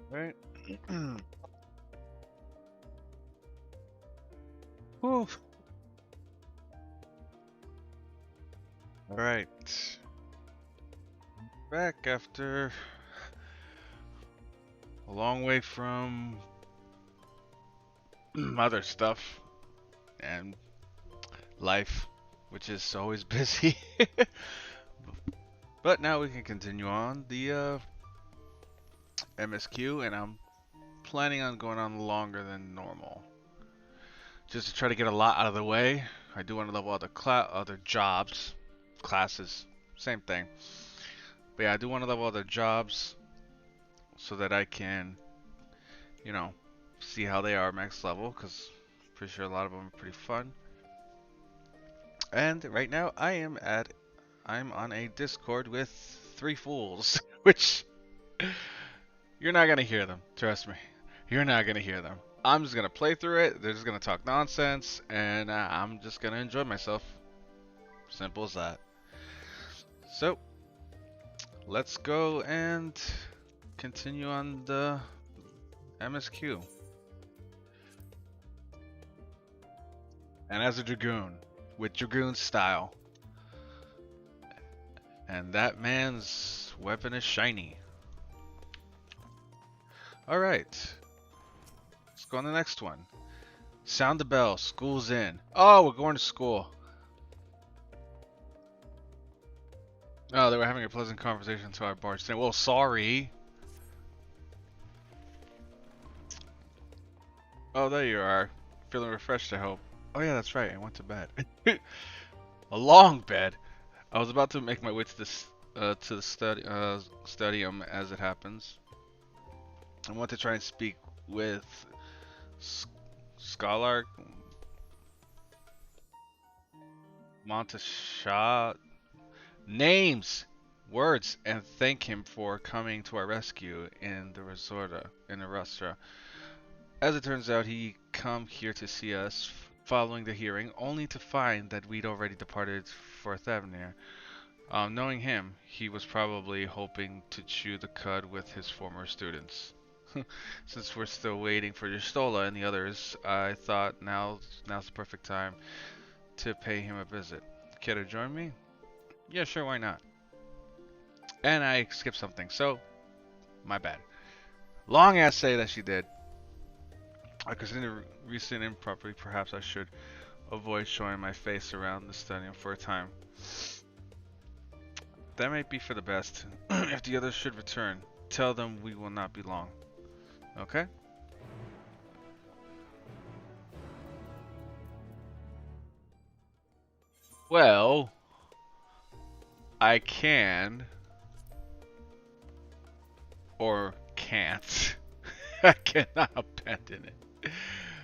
Right. Whew. All right. Back after a long way from other stuff and life, which is always busy. But now we can continue on the MSQ, and I'm planning on going on longer than normal, just to try to get a lot out of the way. I do want to level other jobs, classes, same thing. But yeah, I do want to level other jobs so that I can, you know, see how they are max level, because pretty sure a lot of them are pretty fun. And right now I'm on a Discord with 3 fools, which you're not gonna hear them. Trust me, you're not gonna hear them. I'm just gonna play through it. They're just gonna talk nonsense, and I'm just gonna enjoy myself. Simple as that. So let's go and continue on the MSQ. And as a Dragoon, with Dragoon style. And that man's weapon is shiny. Alright. Let's go on the next one. Sound the bell. School's in. Oh, we're going to school. Oh, they were having a pleasant conversation until I barged in. Well, sorry. Oh, there you are. Feeling refreshed, I hope. Oh yeah, that's right. I went to bed. A long bed. I was about to make my way to the stadium as it happens. I want to try and speak with Scholar Montesha. Names, words, and thank him for coming to our rescue in the restaurant. As it turns out, he come here to see us following the hearing, only to find that we'd already departed for Thavnir. Knowing him, he was probably hoping to chew the cud with his former students. Since we're still waiting for Yestola and the others, I thought now's the perfect time to pay him a visit. Care to join me? Yeah, sure, why not? And I skipped something, so my bad. Long essay that she did. I consider recent improperly. Perhaps I should avoid showing my face around the stadium for a time. That might be for the best. If the others should return, tell them we will not be long. Okay? Well, I can or can't. I cannot abandon it.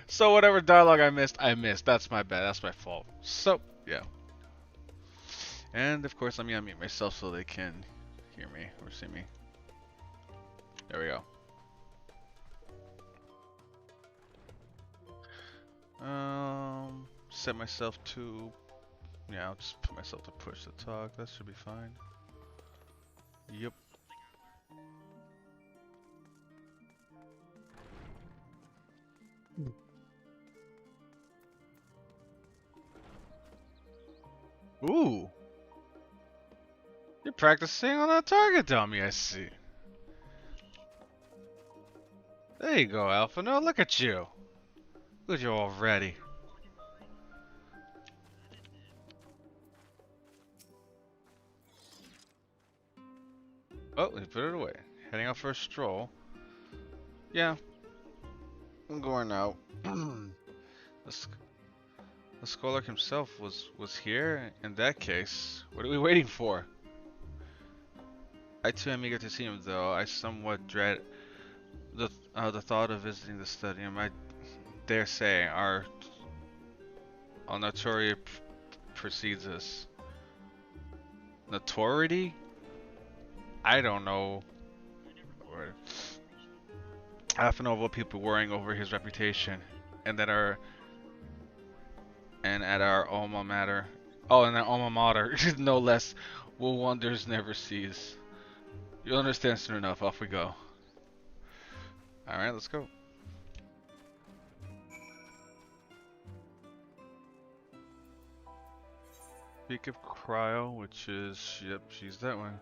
So whatever dialogue I missed, I missed. That's my bad. That's my fault. So, yeah. And of course, let me unmute myself so they can hear me or see me. There we go. Set myself to, yeah, I'll just put myself to push the talk. That should be fine. Yep. Ooh. You're practicing on that target dummy, I see. There you go, Alpha. No, look at you. Look at you already. Oh, he put it away. Heading out for a stroll. Yeah. I'm going out. The scholar himself was here. In that case, what are we waiting for? I too am eager to see him, though. I somewhat dread the thought of visiting the stadium. I dare say our notoriety precedes us. Notoriety? I don't know. I have to know what people worrying over his reputation, and at our alma mater. Oh, and that alma mater, no less. Will wonders never cease. You'll understand soon enough. Off we go. Alright, let's go. Speak of Cryo, which is, yep, she's that one.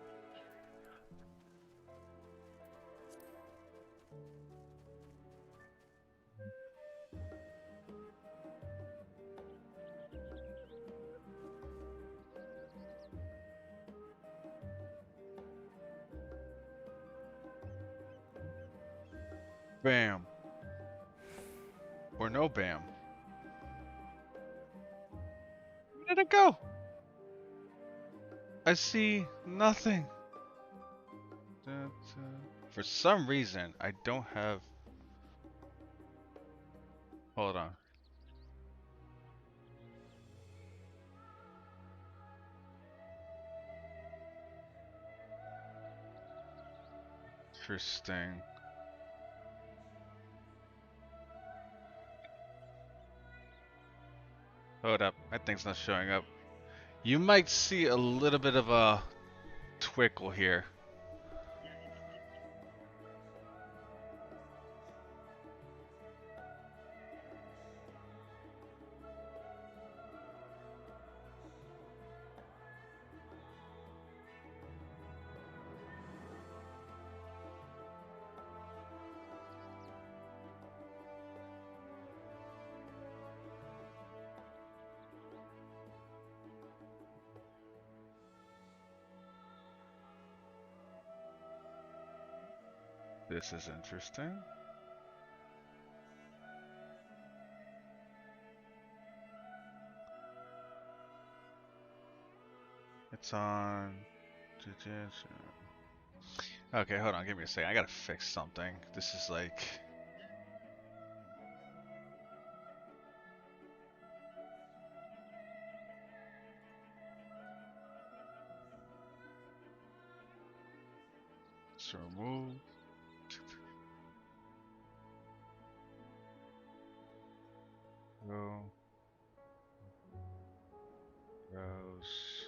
Bam. Or no bam. Where did it go? I see nothing. For some reason, I don't have... Hold on. Interesting. Hold up, my thing's not showing up. You might see a little bit of a twinkle here. This is interesting. It's on... Okay, hold on, give me a second. I gotta fix something. This is like... So remove... Go... Browse...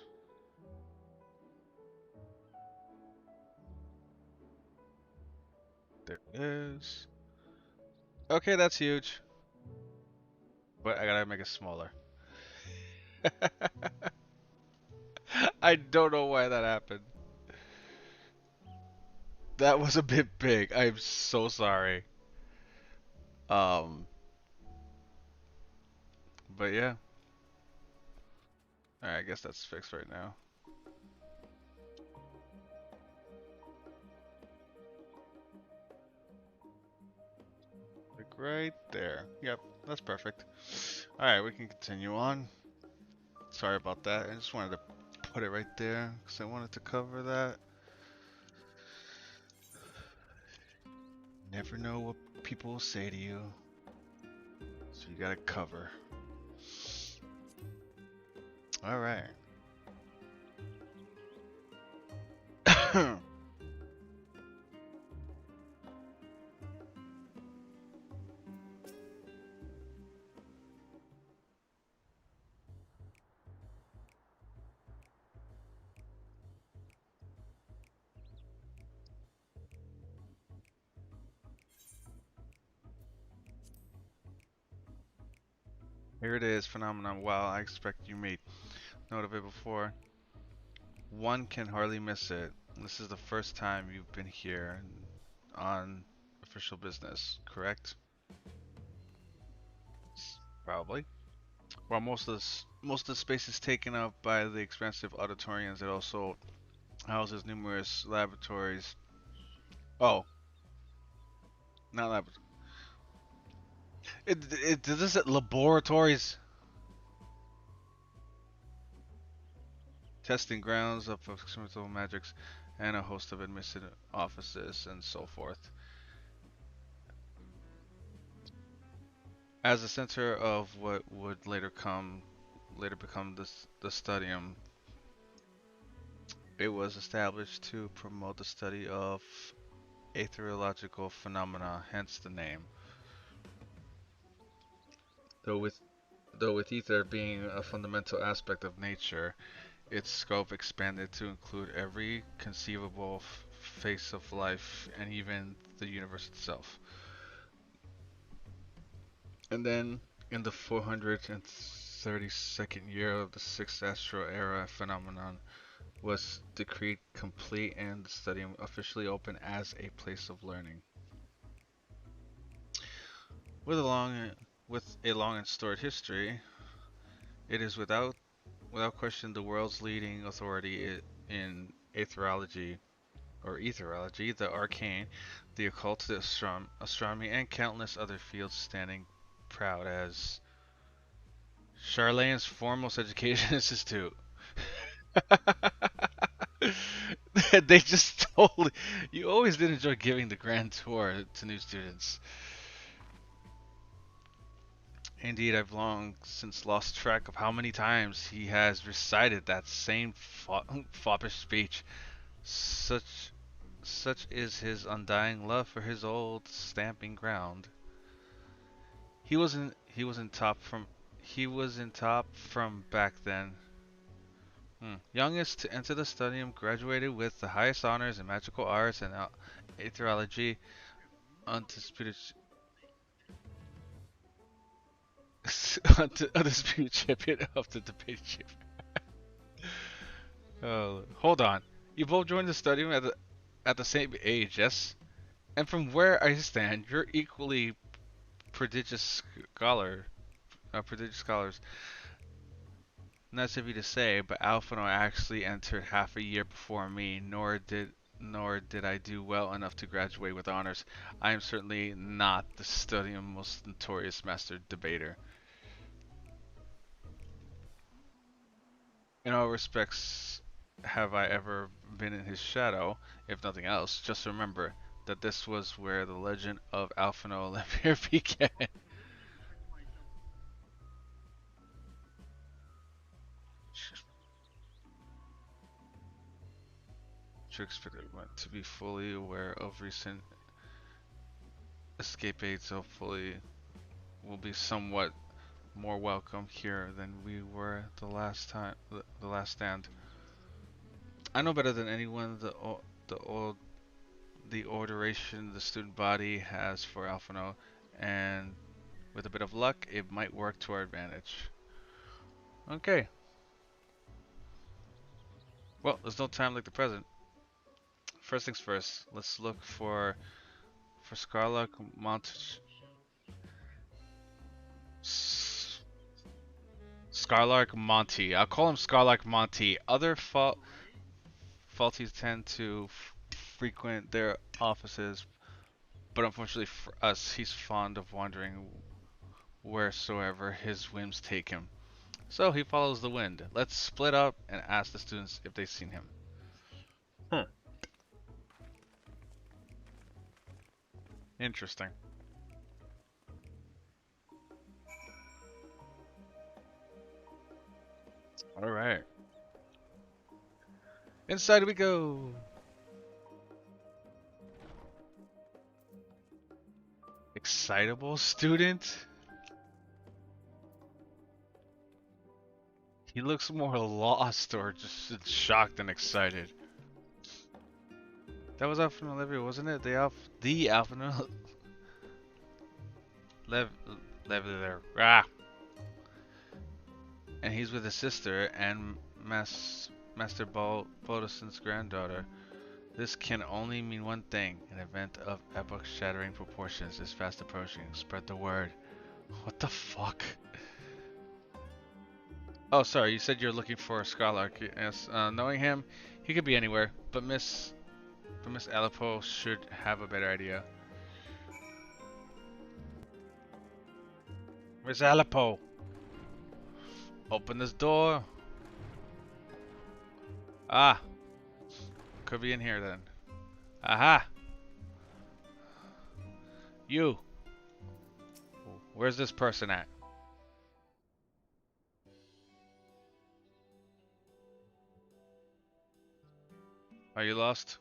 There it is. Okay, that's huge. But I gotta make it smaller. I don't know why that happened. That was a bit big. I'm so sorry. Um, but yeah. Alright, I guess that's fixed right now. Like right there. Yep, that's perfect. Alright, we can continue on. Sorry about that. I just wanted to put it right there because I wanted to cover that. Never know what people will say to you. So you gotta cover. Alright. Here it is, phenomenon. Wow, I expect you made note of it before. One can hardly miss it. This is the first time you've been here on official business, correct? Probably. While most of the space is taken up by the expansive auditoriums, it also houses numerous laboratories. Oh, not laboratories. Does this laboratories? Testing grounds of experimental magics, and a host of admitted offices and so forth. As the center of what would later become the studium, it was established to promote the study of aetheriological phenomena, hence the name. Though with ether being a fundamental aspect of nature, its scope expanded to include every conceivable face of life and even the universe itself. And then in the 432nd year of the Sixth Astral Era phenomenon was decreed complete and the stadium officially opened as a place of learning. With a long, with a long and storied history, it is without question the world's leading authority in aetherology or etherology, the arcane, the occult, the astronomy, and countless other fields, standing proud as Charlaine's foremost education institute. They just totally. You always did enjoy giving the grand tour to new students. Indeed, I've long since lost track of how many times he has recited that same foppish speech. Such, such is his undying love for his old stamping ground. He was in top from he was in top from back then. Youngest to enter the studium, graduated with the highest honors in magical arts and aetherology, undisputed undisputed champion of the debate chamber. Oh, hold on. You both joined the studium at the same age, yes? And from where I stand, you're equally prodigious scholar, prodigious scholars. Not to be to say, but Alphino actually entered half a year before me, nor did I do well enough to graduate with honors. I am certainly not the studium's most notorious master debater. In all respects, have I ever been in his shadow? If nothing else, just remember that this was where the legend of Alphino Olympia began. Shakespeare went to be fully aware of recent escapades, hopefully will be somewhat more welcome here than we were the last stand. I know better than anyone the old the orderation the student body has for Alphino, and with a bit of luck, it might work to our advantage. Okay. Well, there's no time like the present. First things first. Let's look for Scarlock Scarlark Monty. I'll call him Scarlark Monty. Other faulties tend to frequent their offices, but unfortunately for us, he's fond of wandering wheresoever his whims take him. So he follows the wind. Let's split up and ask the students if they've seen him. Hmm. Interesting. All right. Inside we go. Excitable student? He looks more lost or just shocked than excited. That was Alpha and Olivia, wasn't it? The Alpha and Olivia. Ah. And he's with his sister and Master Bodison's granddaughter. This can only mean one thing. An event of epoch-shattering proportions is fast approaching. Spread the word. What the fuck? Oh, sorry. You said you're looking for a Scarlark. Yes. Knowing him, he could be anywhere. But Miss Aleppo should have a better idea. Miss Aleppo, open this door. Ah, could be in here then. Aha! You! Where's this person at? Are you lost?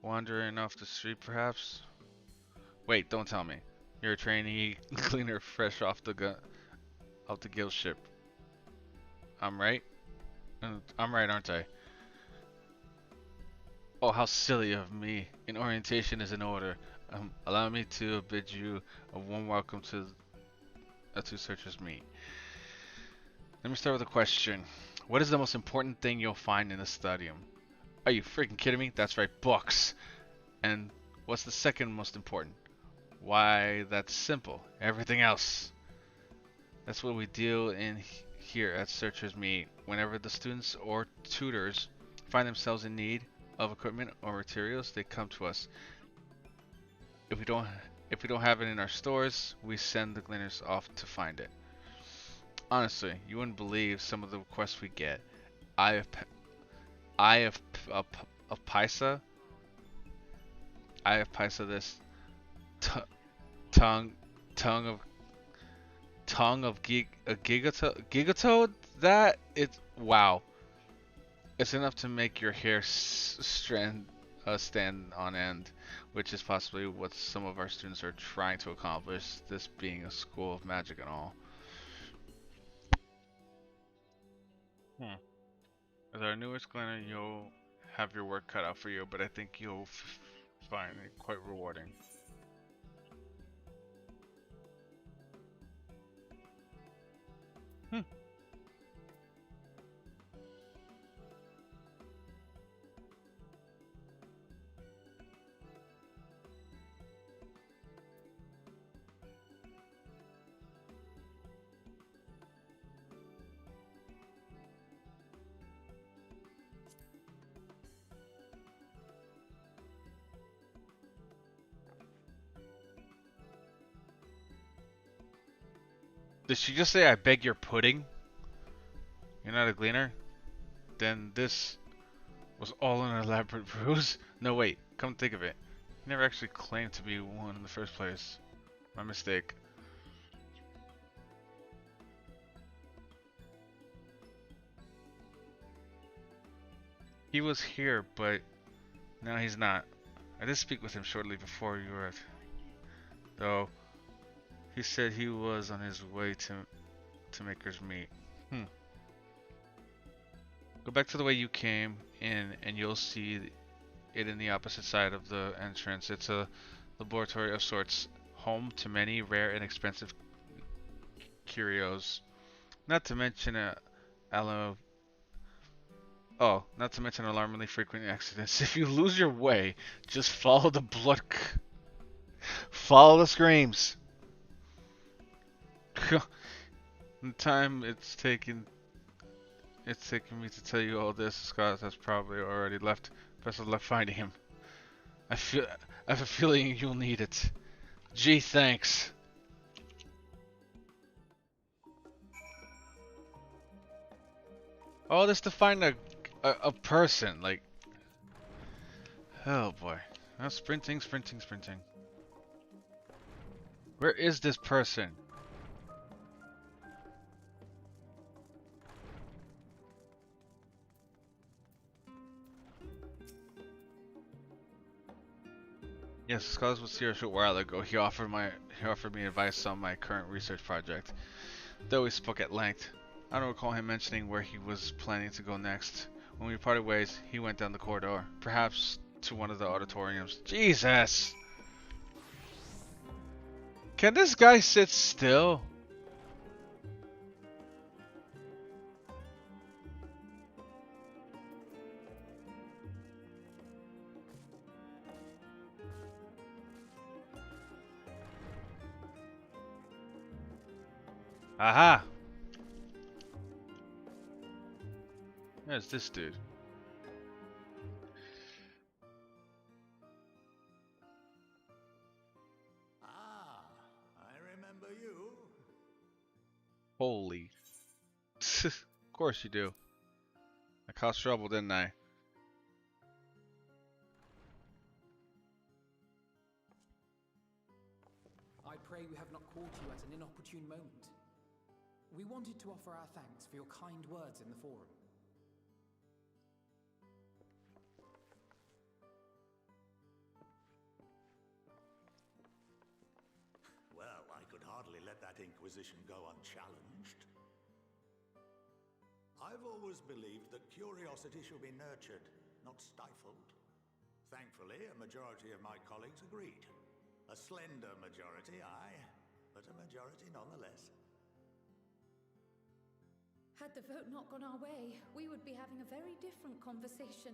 Wandering off the street perhaps? Wait, don't tell me. You're a trainee cleaner fresh off the guild ship. I'm right? I'm right, aren't I? Oh, how silly of me. An orientation is in order. Allow me to bid you a warm welcome to two searchers meet. Let me start with a question. What is the most important thing you'll find in the stadium? Are you freaking kidding me? That's right, books. And what's the second most important? Why, that's simple. Everything else. That's what we deal in here at Searchers Meet. Whenever the students or tutors find themselves in need of equipment or materials, they come to us. If we don't have it in our stores, we send the gleaners off to find it. Honestly, you wouldn't believe some of the requests we get. Eye of Pisa. Eye of Pisa. This tongue of Gigatoad. That it's wow. It's enough to make your hair stand on end, which is possibly what some of our students are trying to accomplish. This being a school of magic and all. As our newest gleaner, you'll have your work cut out for you, but I think you'll find it quite rewarding. Did she just say, I beg your pudding? You're not a gleaner? Then this was all an elaborate ruse? No, wait, come think of it. He never actually claimed to be one in the first place. My mistake. He was here, but now he's not. I did speak with him shortly before you arrived. Though, he said he was on his way to Maker's Meet. Go back to the way you came in and you'll see it in the opposite side of the entrance. It's a laboratory of sorts, home to many rare and expensive curios. Not to mention not to mention alarmingly frequent accidents. If you lose your way, just follow the follow the screams. The time it's taken me to tell you all this, Scott has probably already left. Best of luck finding him. I have a feeling you'll need it. Gee, thanks. All this to find a person, like. Oh boy. Sprinting. Where is this person? Yes, Scott was here a short while ago. He offered me advice on my current research project. Though we spoke at length, I don't recall him mentioning where he was planning to go next. When we parted ways, he went down the corridor, perhaps to one of the auditoriums. Jesus! Can this guy sit still? Aha! There's this dude. Ah, I remember you. Holy. Of course you do. I caused trouble, didn't I? I pray we have not caught you at an inopportune moment. We wanted to offer our thanks for your kind words in the forum. Well, I could hardly let that inquisition go unchallenged. I've always believed that curiosity should be nurtured, not stifled. Thankfully, a majority of my colleagues agreed. A slender majority, aye, but a majority nonetheless. Had the vote not gone our way, we would be having a very different conversation,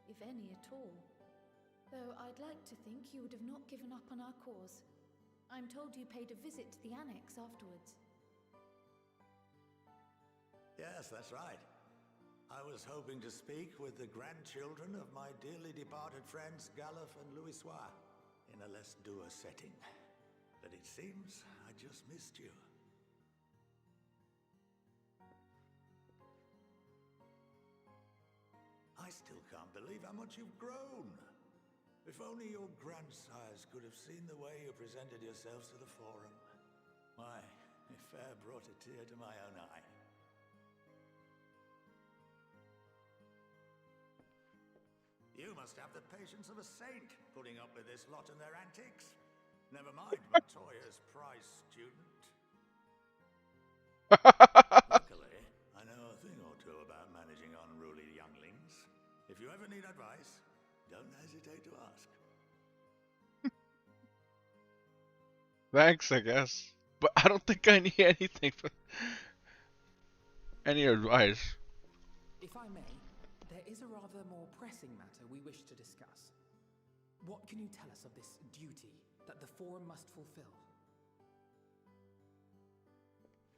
if any at all. Though I'd like to think you would have not given up on our cause. I'm told you paid a visit to the annex afterwards. Yes, that's right. I was hoping to speak with the grandchildren of my dearly departed friends Galuf and Louisoix in a less dour setting. But it seems I just missed you. I still can't believe how much you've grown. If only your grandsires could have seen the way you presented yourselves to the Forum. Why, it fair brought a tear to my own eye. You must have the patience of a saint, putting up with this lot and their antics. Never mind Matoya's prize student. Luckily, I know a thing or two about managing unruly younglings. If you ever need advice, don't hesitate to ask. Thanks, I guess. But I don't think I need anything for any advice. If I may, there is a rather more pressing matter we wish to discuss. What can you tell us of this duty that the Forum must fulfill?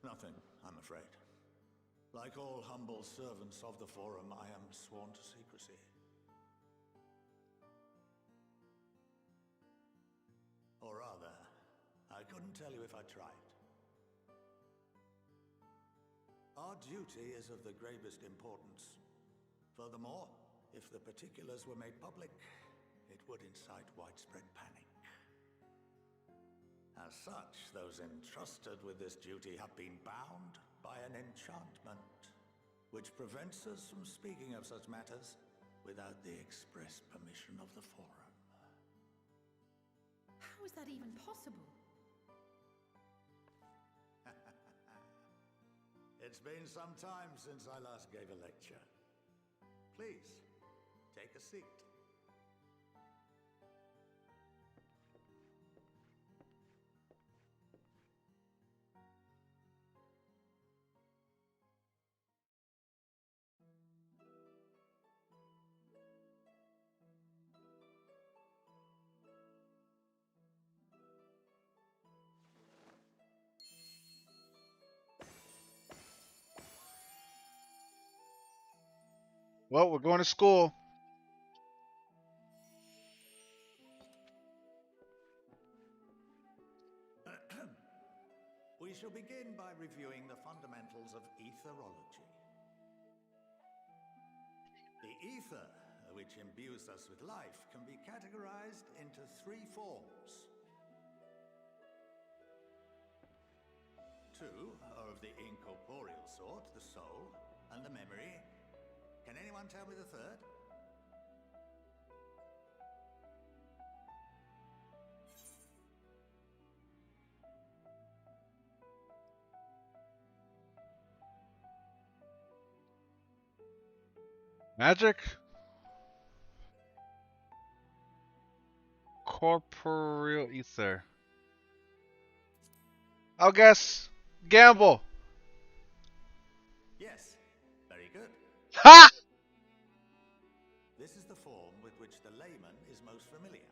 Nothing, I'm afraid. Like all humble servants of the Forum, I am sworn to secrecy. Or rather, I couldn't tell you if I tried. Our duty is of the gravest importance. Furthermore, if the particulars were made public, it would incite widespread panic. As such, those entrusted with this duty have been bound by an enchantment, which prevents us from speaking of such matters without the express permission of the Forum. How is that even possible? It's been some time since I last gave a lecture. Please, take a seat. Well, we're going to school. We shall begin by reviewing the fundamentals of etherology. The ether, which imbues us with life, can be categorized into three forms. Two are of the incorporeal sort, the soul and the memory. Can anyone tell me the third? Magic? Corporeal ether. I'll guess. Gamble. Yes, very good. Ha! This is the form with which the layman is most familiar.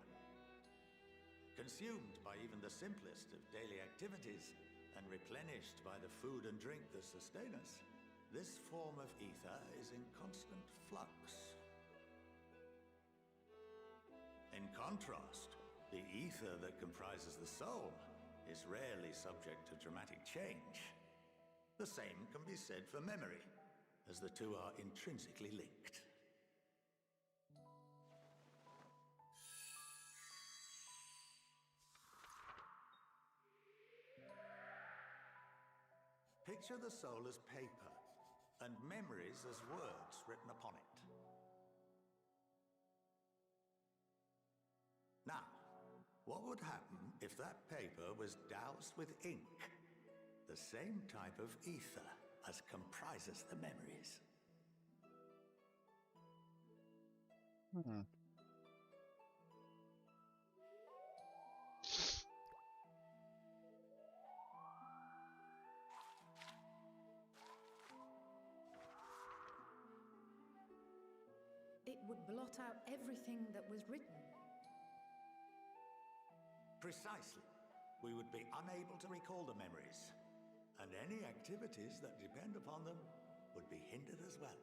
Consumed by even the simplest of daily activities and replenished by the food and drink that sustain us, this form of ether is in constant flux. In contrast, the ether that comprises the soul is rarely subject to dramatic change. The same can be said for memory, as the two are intrinsically linked. Picture the soul as paper, and memories as words written upon it. Now, what would happen if that paper was doused with ink? The same type of ether as comprises the memories. Hmm. would blot out everything that was written. Precisely. We would be unable to recall the memories, and any activities that depend upon them would be hindered as well.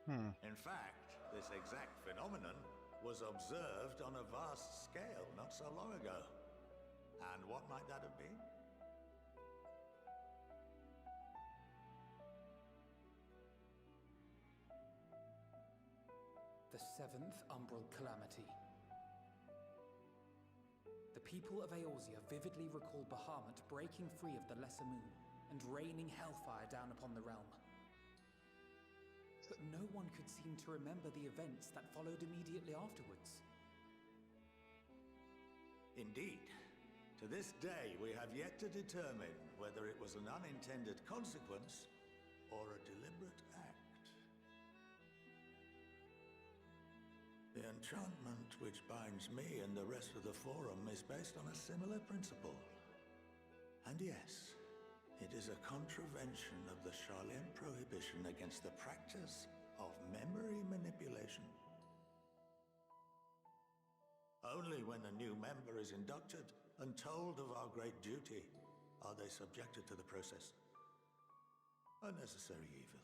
In fact, this exact phenomenon was observed on a vast scale not so long ago. And what might that have been? The seventh Umbral Calamity. The people of Eorzea vividly recall Bahamut breaking free of the Lesser Moon and raining hellfire down upon the realm. But no one could seem to remember the events that followed immediately afterwards. Indeed. To this day, we have yet to determine whether it was an unintended consequence or a deliberate act. The enchantment which binds me and the rest of the Forum is based on a similar principle. And yes, it is a contravention of the Sharlayan prohibition against the practice of memory manipulation. Only when a new member is inducted and told of our great duty are they subjected to the process. A necessary evil.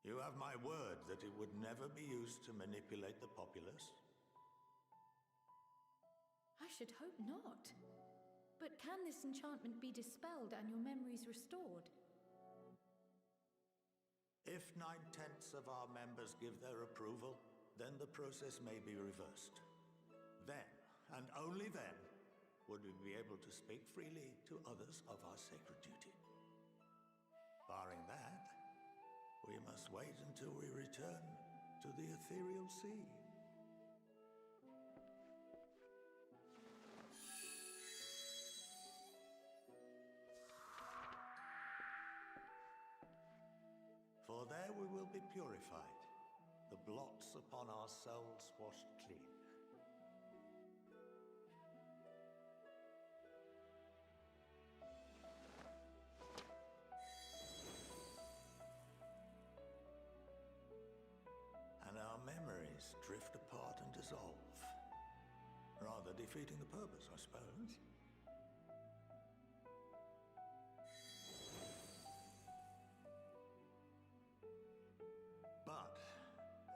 You have my word that it would never be used to manipulate the populace? I should hope not. But can this enchantment be dispelled and your memories restored? If 9/10 of our members give their approval, then the process may be reversed. Then, and only then, would we be able to speak freely to others of our sacred duty. Barring that, we must wait until we return to the ethereal sea. For there we will be purified, the blots upon our souls washed clean. And our memories drift apart and dissolve, rather defeating the purpose, I suppose. But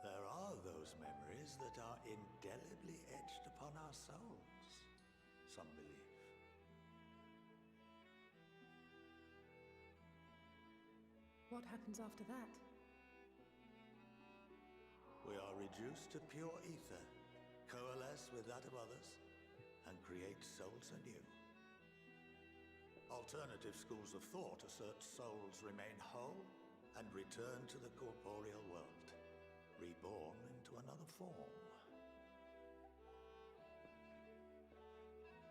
there are those memories that are indelibly etched upon our souls, some believe. What happens after that? We are reduced to pure ether, coalesce with that of others, and create souls anew. Alternative schools of thought assert souls remain whole and return to the corporeal world, reborn into another form.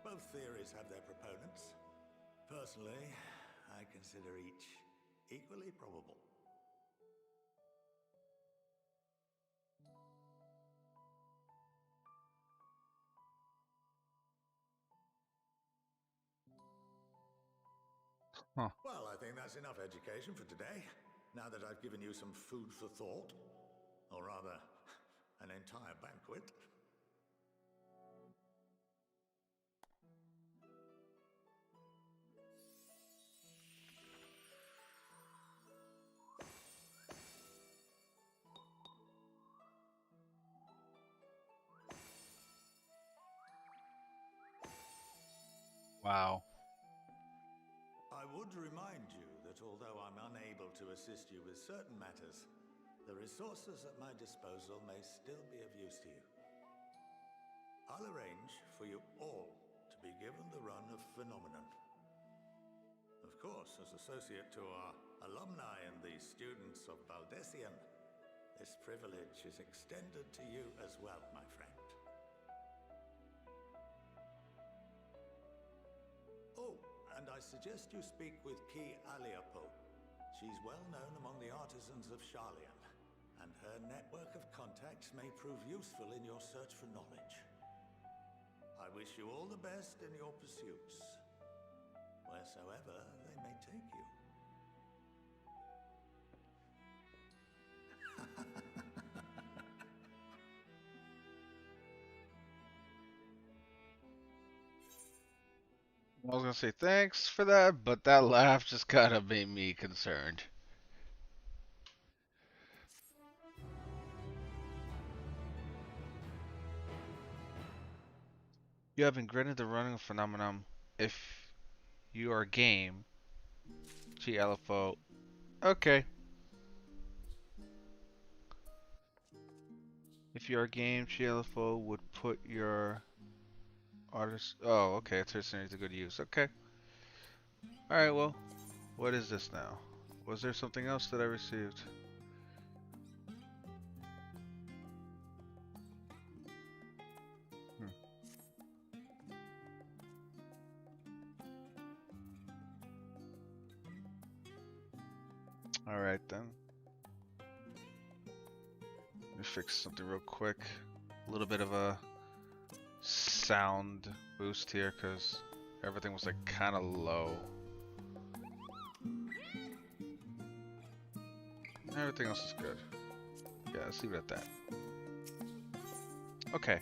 Both theories have their proponents. Personally, I consider each equally probable. Well, I think that's enough education for today, now that I've given you some food for thought. Or rather, an entire banquet. Wow. I would remind you that although I'm unable to assist you with certain matters, the resources at my disposal may still be of use to you. I'll arrange for you all to be given the run of Phenomenon. Of course, as associate to our alumni and the students of Baldessian, this privilege is extended to you as well, my friend. Oh, and I suggest you speak with Ki Aliapo. She's well known among the artisans of Sharlayan, and her network of contacts may prove useful in your search for knowledge. I wish you all the best in your pursuits, wheresoever they may take you. I was gonna say thanks for that, but that laugh just kind of made me concerned. You have been granted the running phenomenon. If you are game, G LFO. Okay. If you are game, G LFO would put your artist. Oh, okay. It's to good use. Okay. All right. Well, what is this now? Was there something else that I received? All right then. Let me fix something real quick. A little bit of a sound boost here because everything was like kind of low. Everything else is good. Yeah, let's leave it at that. Okay.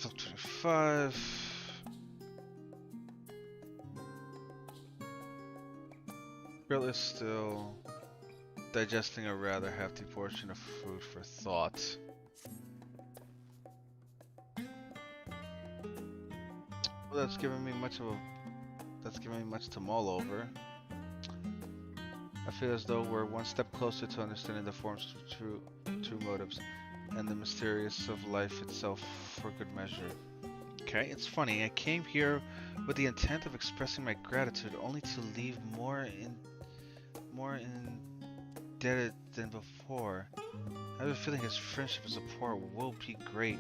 25. Grill is still digesting a rather hefty portion of food for thought. Well, that's giving me much to mull over. I feel as though we're one step closer to understanding the form's true motives and the mysterious of life itself for good measure. Okay, it's funny. I came here with the intent of expressing my gratitude, only to leave more indebted than before. I have a feeling his friendship and support will be a great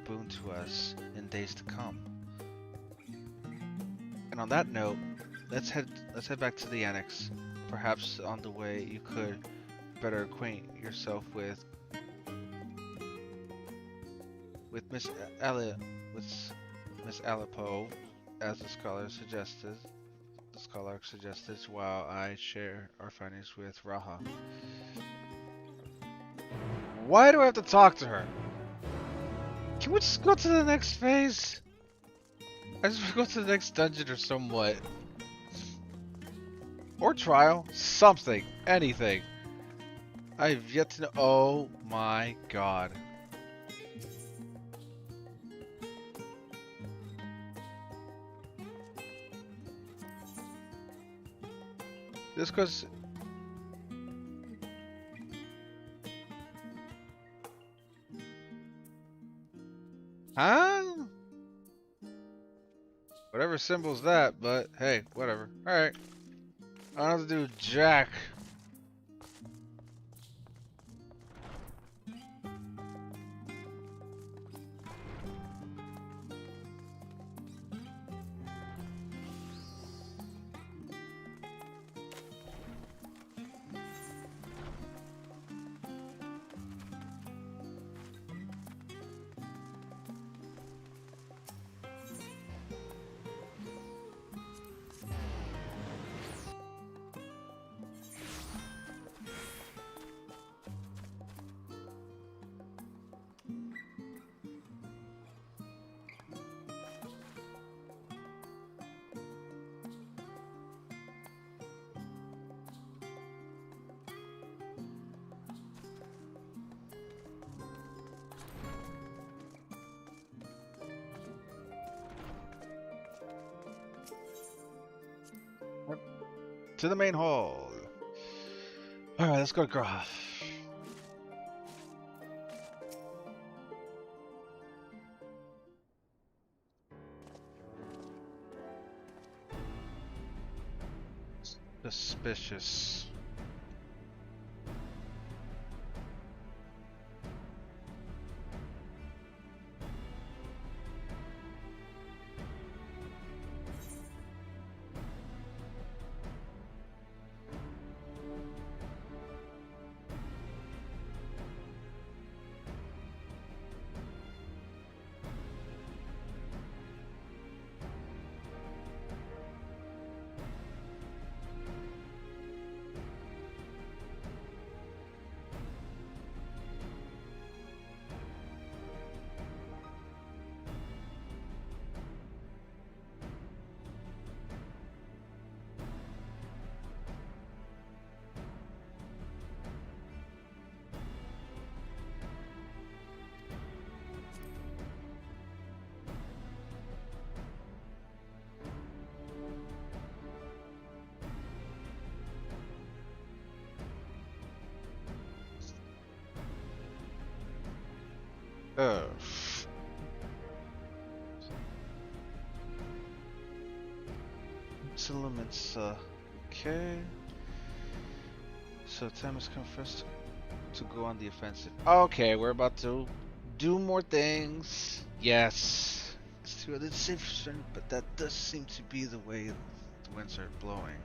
boon to us in days to come. And on that note, let's head back to the annex. Perhaps on the way you could better acquaint yourself with Miss Alipo, as the scholar suggested. While I share our findings with Raha. Why do I have to talk to her? Can we just go to the next phase? I just want to go to the next dungeon or somewhat. Or trial. Something. Anything. I've yet to know. Oh my god. This goes. Huh? Whatever symbol's that, but hey, whatever. Alright. I don't have to do jack. To the main hall. Alright, let's go to Graf. Suspicious. Uh. Elements. Okay. So time has come for us to go on the offensive. Okay, we're about to do more things. Yes. It's too early to say for certain, but that does seem to be the way the winds are blowing.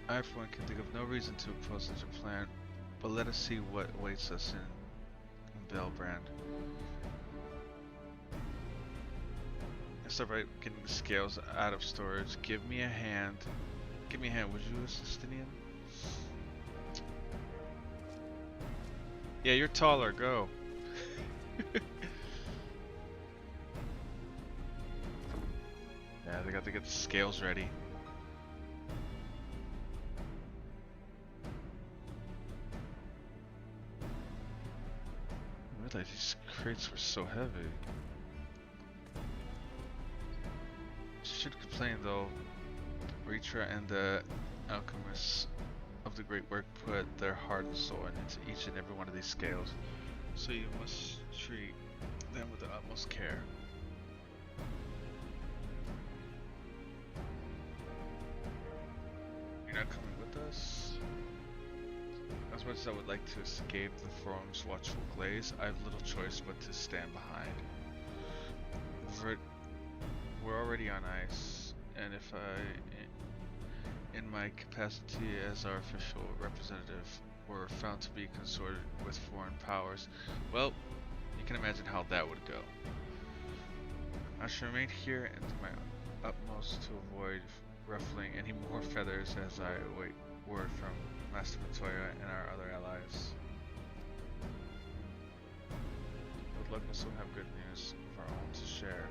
I, for one, can think of no reason to oppose such a plan, but let us see what awaits us in Belbrand. Start by getting the scales out of storage. Give me a hand. Give me a hand. Would you, Justinian? Yeah, you're taller. Go. Yeah, they got to get the scales ready. I realized these crates were so heavy. Should complain though. Ritra and the alchemists of the great work put their heart and soul into each and every one of these scales, so you must treat them with the utmost care. You're not coming with us? As much as I would like to escape the forum's watchful glaze, I have little choice but to stand behind. We're already on ice, and if I, in my capacity as our official representative, were found to be consorted with foreign powers, well, you can imagine how that would go. I shall remain here and do my utmost to avoid ruffling any more feathers as I await word from Master Matoya and our other allies. With luck, we'll soon have good news of our own to share.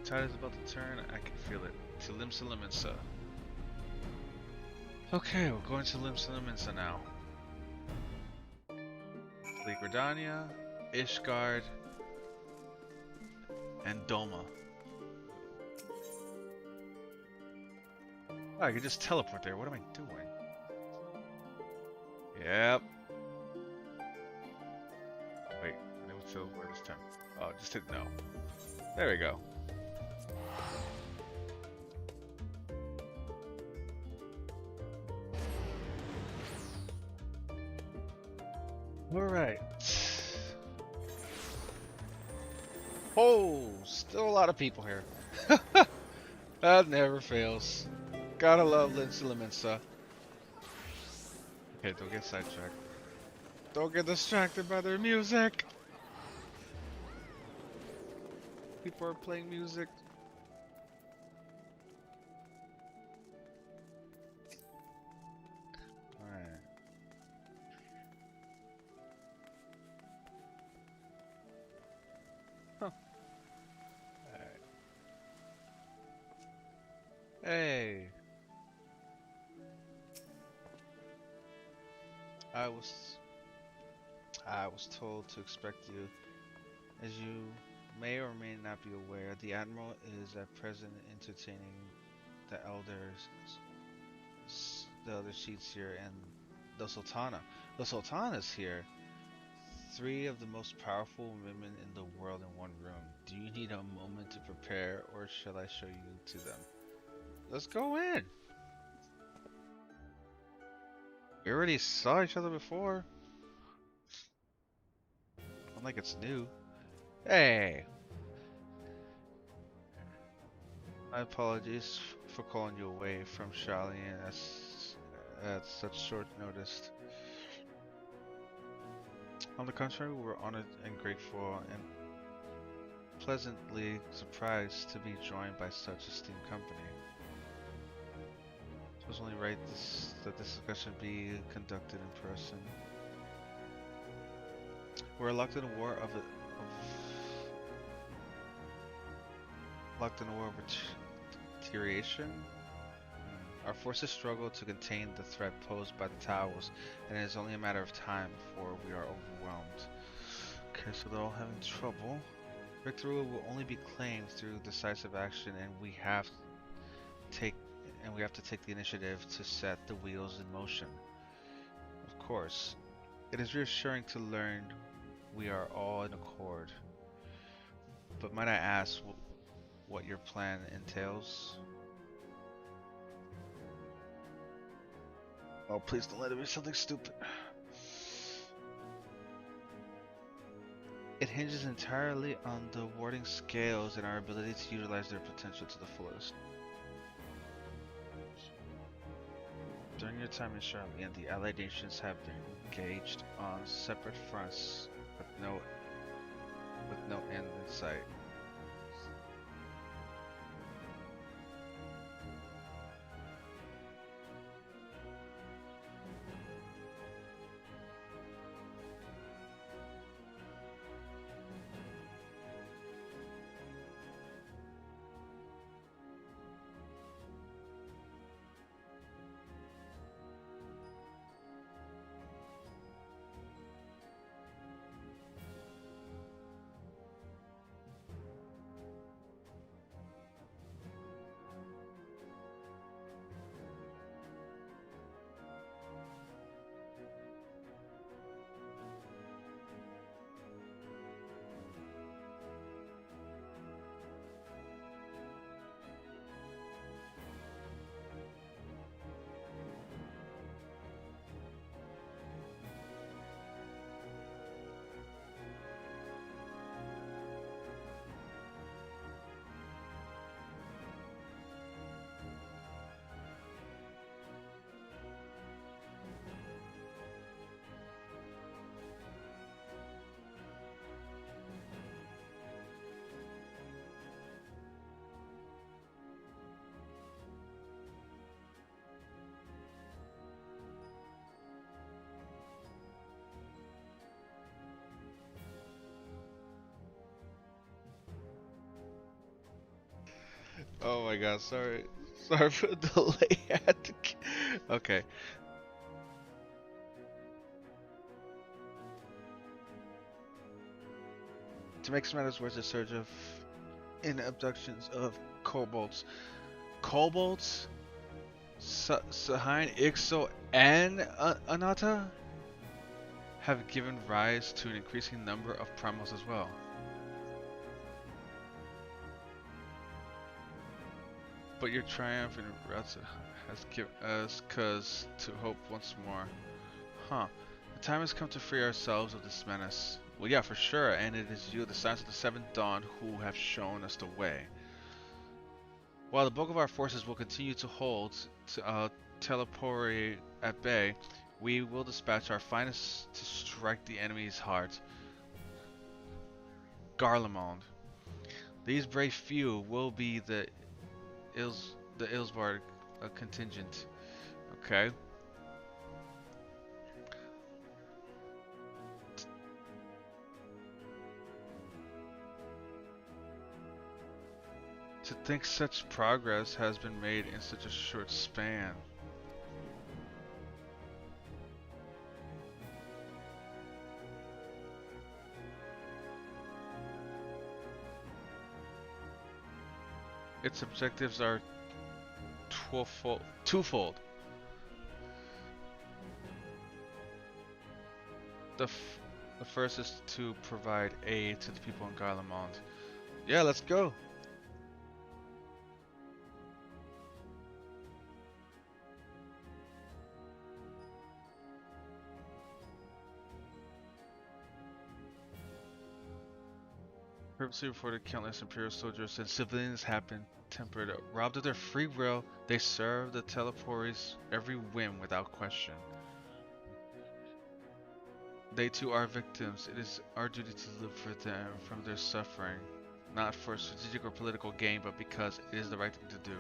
The tide is about to turn, I can feel it. To Limsa. Okay, we're going to Limsa now. Gridania, Ishgard, and Doma. Oh, I can just teleport there. What am I doing? Yep. Wait, I know teleport this time. Oh, just hit no. There we go. Alright. Oh, still a lot of people here. That never fails. Gotta love Limsa. Okay, don't get sidetracked. Don't get distracted by their music. People are playing music. Alright. Huh. Alright. Hey. I was told to expect you. As you may or may not be aware, the Admiral is at present entertaining the elder chiefs here, and the Sultana. The Sultana is here. 3 of the most powerful women in the world in one room. Do you need a moment to prepare, or shall I show you to them? Let's go in. We already saw each other before. Not like it's new. Hey! My apologies for calling you away from Charlene at such short notice. On the contrary, we're honored and grateful and pleasantly surprised to be joined by such esteemed company. It was only right that this discussion be conducted in person. We're locked in a war of deterioration. Our forces struggle to contain the threat posed by the towers, and it is only a matter of time before we are overwhelmed. Okay, so they're all having trouble. Victory will only be claimed through decisive action, and we have to take the initiative to set the wheels in motion. course. It is reassuring to learn we are all in accord. But might I ask what your plan entails? Oh, please don't let it be something stupid. It hinges entirely on the warding scales and our ability to utilize their potential to the fullest. During your time in Charlene, the Allied nations have been engaged on separate fronts with no end in sight. Oh my god, sorry. Sorry for the delay. I had to okay. To make matters worse, a surge of abductions of kobolds. Kobolds? Sahine, Ixo, and Anata have given rise to an increasing number of primals as well. But your triumph in Ratsa has given us cause to hope once more. Huh. The time has come to free ourselves of this menace. Well, yeah, for sure, and it is you, the Science of the Seventh Dawn, who have shown us the way. While the bulk of our forces will continue to hold Telepori at bay, we will dispatch our finest to strike the enemy's heart. Garlemald. These brave few will be the Ilsbard contingent. Okay. To think such progress has been made in such a short span. Its objectives are twofold. The first is to provide aid to the people in Garlemald. Yeah, let's go. Purposely reported countless Imperial soldiers and civilians have been tempered, robbed of their free will. They serve the Teleporis every whim without question. They too are victims. It is our duty to live for them from their suffering, not for strategic or political gain, but because it is the right thing to do.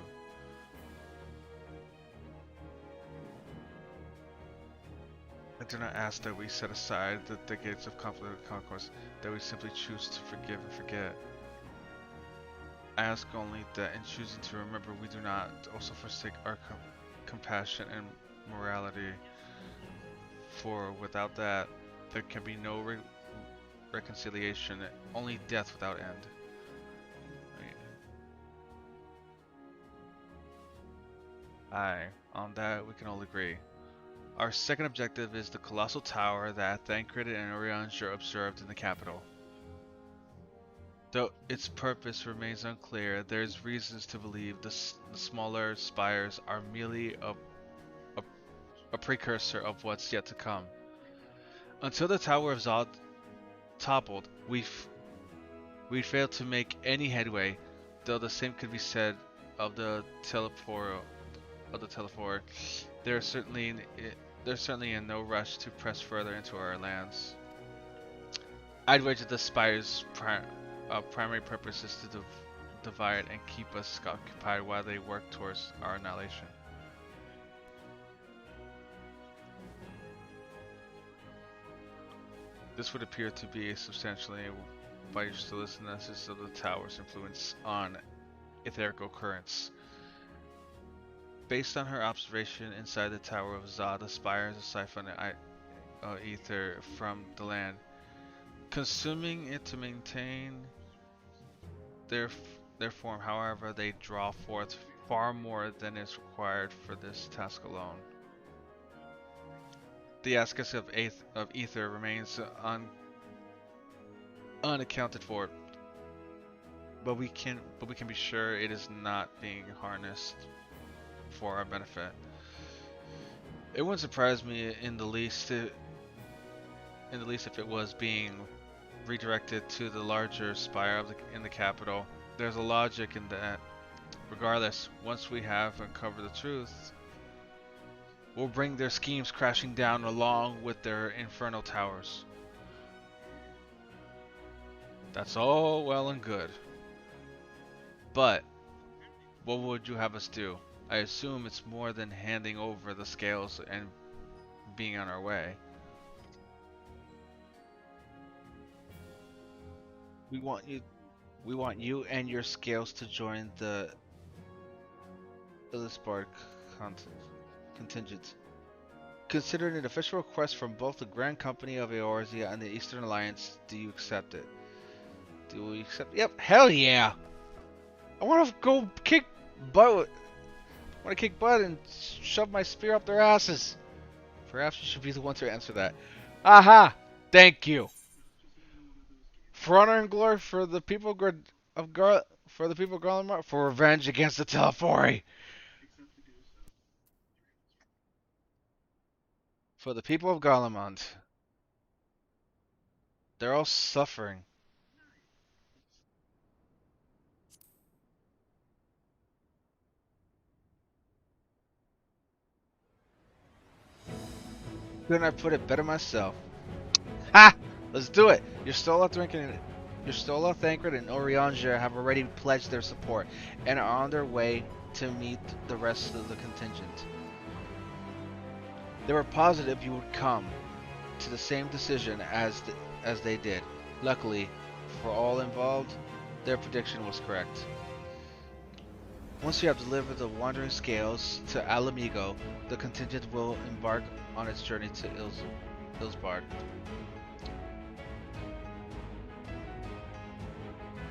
I do not ask that we set aside the decades of conflict and conquest, that we simply choose to forgive and forget. I ask only that in choosing to remember, we do not also forsake our compassion and morality, for without that, there can be no reconciliation, only death without end. Aye, on that we can all agree. Our second objective is the colossal tower that Thancred and Orianger observed in the capital. Though its purpose remains unclear, there's reasons to believe the smaller spires are merely a precursor of what's yet to come. Until the Tower of Zod toppled, we'd failed to make any headway, though the same could be said of the Telephore. They're certainly in no rush to press further into our lands. I'd wager the spire's primary purpose is to divide and keep us occupied while they work towards our annihilation. This would appear to be substantially vital to the analysis of the tower's influence on etherical currents. Based on her observation inside the Tower of Zod, the spires siphon ether from the land, consuming it to maintain their form. However, they draw forth far more than is required for this task alone. The aspect of ether remains unaccounted for, but we can be sure it is not being harnessed for our benefit. It wouldn't surprise me in the least if it was being redirected to the larger spire in the capital. There's a logic in that. Regardless, once we have uncovered the truth, we'll bring their schemes crashing down along with their infernal towers. That's all well and good. But what would you have us do? I assume it's more than handing over the scales and being on our way. We want you and your scales to join the Illispard contingent. Considering an official request from both the Grand Company of Eorzea and the Eastern Alliance, do you accept it? Do we accept? Yep, hell yeah! I want to go kick butt. I want to kick butt and shove my spear up their asses. Perhaps you should be the one to answer that. Aha! Thank you. For honor and glory for the people of Garlemald, for revenge against the Telephori. For the people of Garlemald. They're all suffering. Couldn't I put it better myself? Ha! Let's do it! Your Stola Thancred and Orianger have already pledged their support and are on their way to meet the rest of the contingent. They were positive you would come to the same decision as they did. Luckily, for all involved, their prediction was correct. Once you have delivered the wandering scales to Alamigo, the contingent will embark on its journey to Illispard.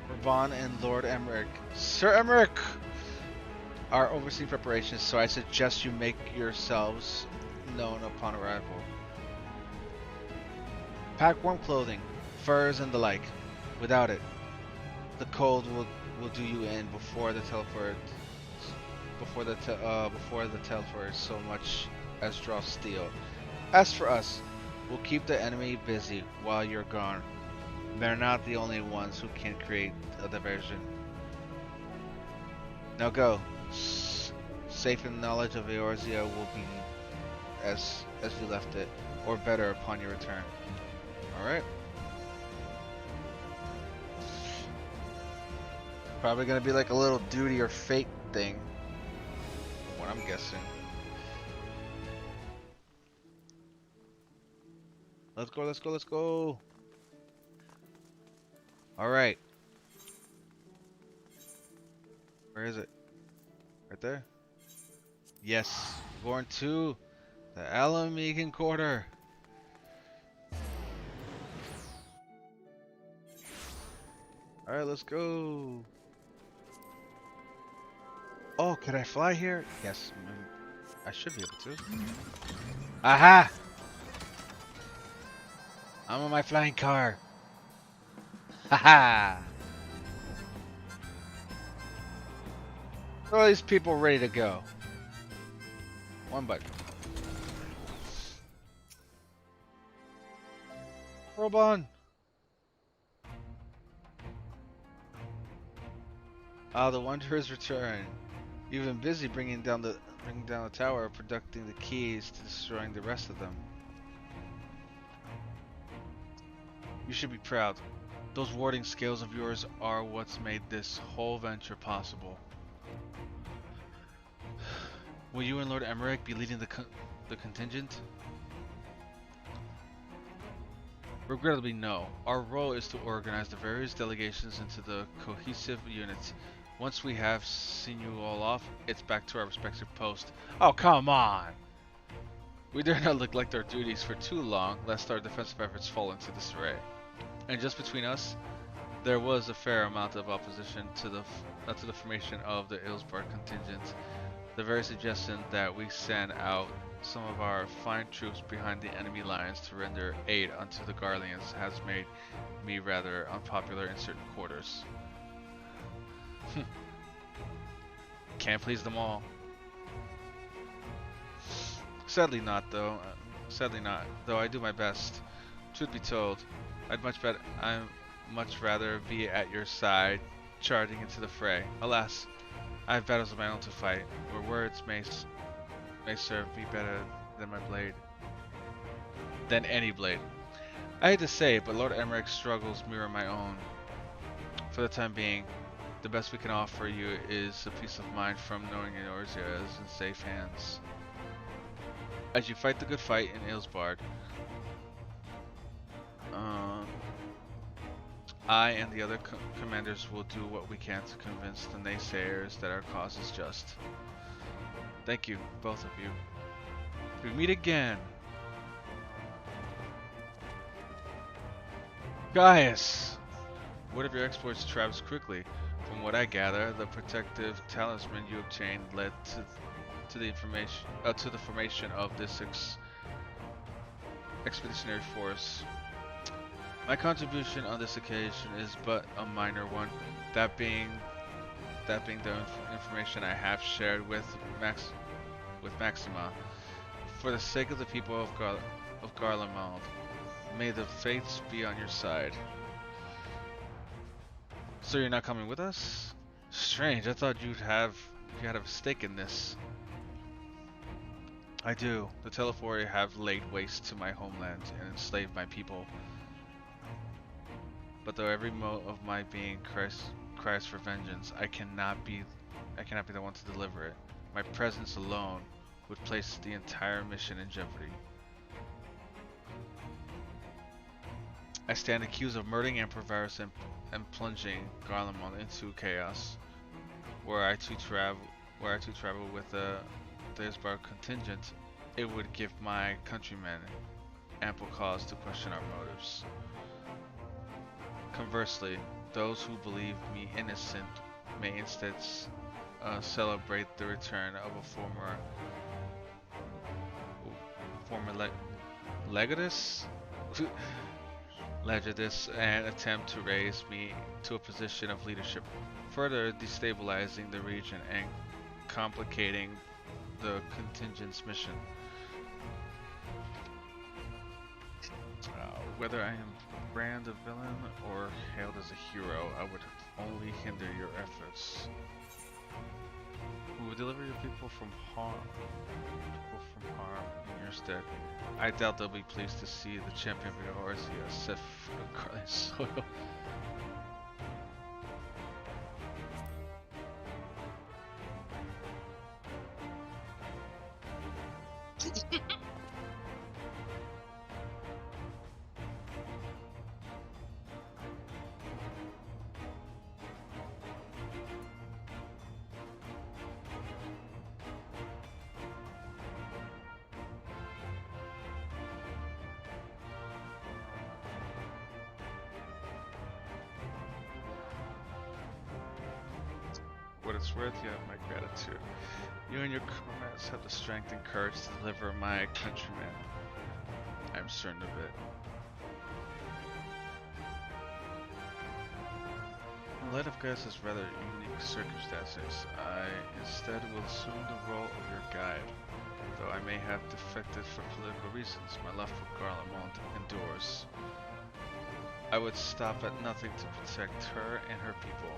Ravon and Lord Emmerich, Sir Emmerich, are overseeing preparations, so I suggest you make yourselves known upon arrival. Pack warm clothing, furs and the like. Without it, the cold will do you in before the Telephor so much as draw steel. As for us, we'll keep the enemy busy while you're gone. They're not the only ones who can create a diversion. Now go. Safe in knowledge of Eorzea will be as you left it, or better upon your return. Alright. Probably gonna be like a little duty or fate thing. What I'm guessing. Let's go, let's go, let's go. Alright. Where is it? Right there? Yes. Born to the Alamigan Quarter. Alright, let's go. Oh, can I fly here? Yes. I should be able to. Aha! I'm on my flying car. Haha! All these people ready to go. One button. Robon! Ah, the Wanderer's return. You've been busy bringing down the tower, producing the keys to destroying the rest of them. You should be proud. Those warding scales of yours are what's made this whole venture possible. Will you and Lord Emmerich be leading the contingent? Regrettably, no. Our role is to organize the various delegations into the cohesive units. Once we have seen you all off, it's back to our respective posts. Oh, come on! We dare not neglect our duties for too long, lest our defensive efforts fall into disarray. And just between us, there was a fair amount of opposition to the formation of the Ilsbar contingent. The very suggestion that we send out some of our fine troops behind the enemy lines to render aid unto the Garleans has made me rather unpopular in certain quarters. Can't please them all. Sadly not, though. Though I do my best. Truth be told, I'd much rather be at your side, charging into the fray. Alas, I have battles of my own to fight, where words may serve me better than my blade. Than any blade. I hate to say it, but Lord Emmerich's struggles mirror my own. For the time being, the best we can offer you is a peace of mind from knowing Eorzea is in safe hands. As you fight the good fight in Ilsbard, I and the other commanders will do what we can to convince the naysayers that our cause is just. Thank you, both of you. We meet again. Gaius! Word of your exploits travels quickly. From what I gather, the protective talisman you obtained led to the formation of this expeditionary force. My contribution on this occasion is but a minor one, that being the information I have shared with Maxima. For the sake of the people of Garlemald, may the fates be on your side. So you're not coming with us? Strange, I thought you had a stake in this. I do. The Telefori have laid waste to my homeland and enslaved my people. But though every mote of my being cries for vengeance, I cannot be the one to deliver it. My presence alone would place the entire mission in jeopardy. I stand accused of murdering Emperor Varus and plunging Garlemald into chaos. Were I to travel with the Ilsbar contingent, it would give my countrymen ample cause to question our motives. Conversely, those who believe me innocent may instead celebrate the return of a former legatus and attempt to raise me to a position of leadership, further destabilizing the region and complicating the contingent's mission. Whether I am branded a villain or hailed as a hero, I would only hinder your efforts. Who will deliver your people from harm in your stead. I doubt they'll be pleased to see the champion of Eorzea set foot on Garlean soil. what it's worth, you have my gratitude. You and your crewmates have the strength and courage to deliver my countrymen. I'm certain of it. In light of Gaius' rather unique circumstances, I instead will assume the role of your guide. Though I may have defected for political reasons, my love for Garlemald endures. I would stop at nothing to protect her and her people.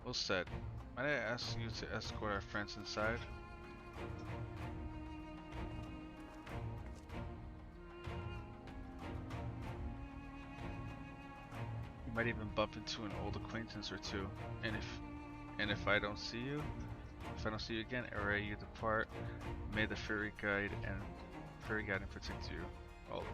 Well said. Might I ask you to escort our friends inside? You might even bump into an old acquaintance or two. And if I don't see you again, ere you depart, may the fairy guide and protect you, all of you.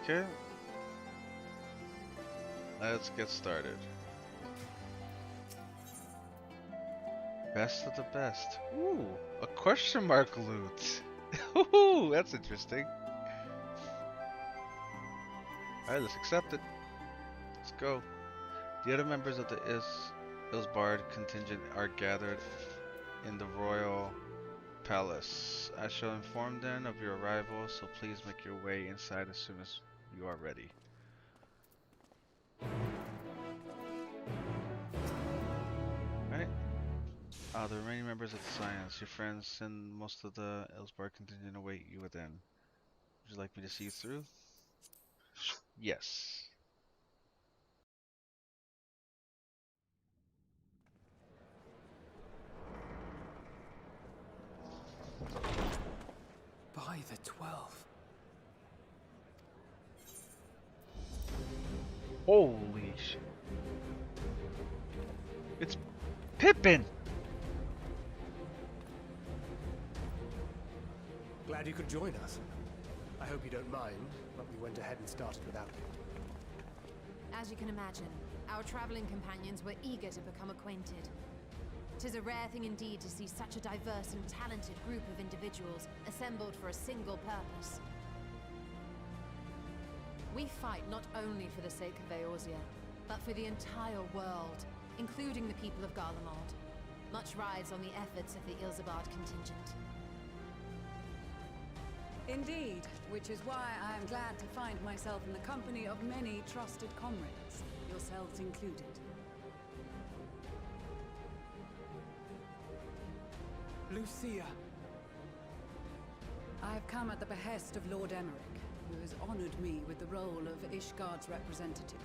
Okay, let's get started. Best of the best. Ooh, a question mark loot. Ooh, that's interesting. Alright, let's accept it. Let's go. The other members of the Ilsbard contingent are gathered in the royal palace. I shall inform them of your arrival, so please make your way inside as soon as you are ready. Alright. The remaining members of the Science, your friends and most of the Elsbar contingent await you within. Would you like me to see you through? Yes. By the 12. Holy shit. It's Pippin! Glad you could join us. I hope you don't mind, but we went ahead and started without you. As you can imagine, our traveling companions were eager to become acquainted. 'Tis a rare thing indeed to see such a diverse and talented group of individuals assembled for a single purpose. We fight not only for the sake of Eorzea, but for the entire world, including the people of Garlemald. Much rides on the efforts of the Ilsabard contingent. Indeed, which is why I am glad to find myself in the company of many trusted comrades, yourselves included. Lucia! I have come at the behest of Lord Emmerich, who has honored me with the role of Ishgard's representative.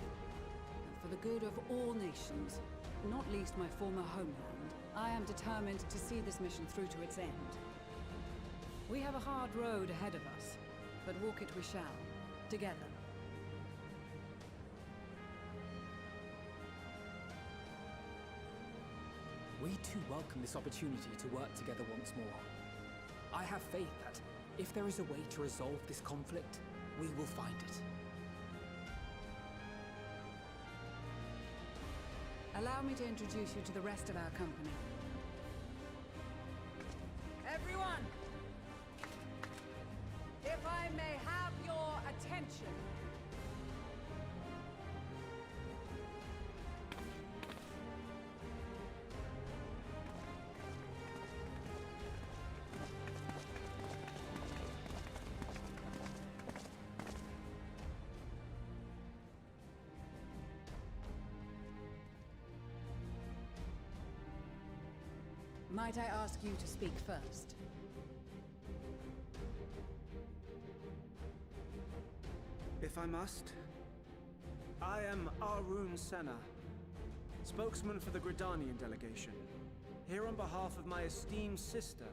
And for the good of all nations, not least my former homeland, I am determined to see this mission through to its end. We have a hard road ahead of us, but walk it we shall, together. We too welcome this opportunity to work together once more. I have faith that, if there is a way to resolve this conflict, we will find it. Allow me to introduce you to the rest of our company. Everyone! If I may have your attention. Might I ask you to speak first? If I must. I am Arun Senna, spokesman for the Gridanian delegation, here on behalf of my esteemed sister,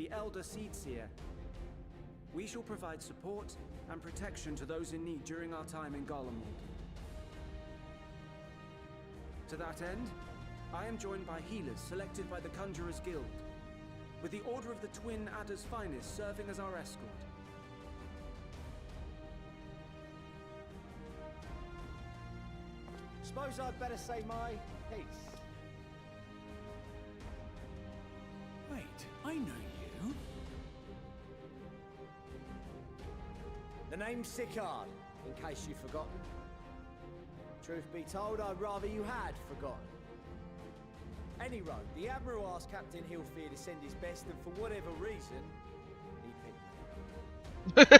the Elder Seedseer. We shall provide support and protection to those in need during our time in Garlemald. To that end, I am joined by healers selected by the Conjurers Guild, with the Order of the Twin Adder's Finest serving as our escort. Suppose I'd better say my piece. Wait, I know you. The name's Sicard, in case you've forgotten. Truth be told, I'd rather you had forgotten. Any road, the Admiral asked Captain Hillfear to send his best, and for whatever reason, he picked me.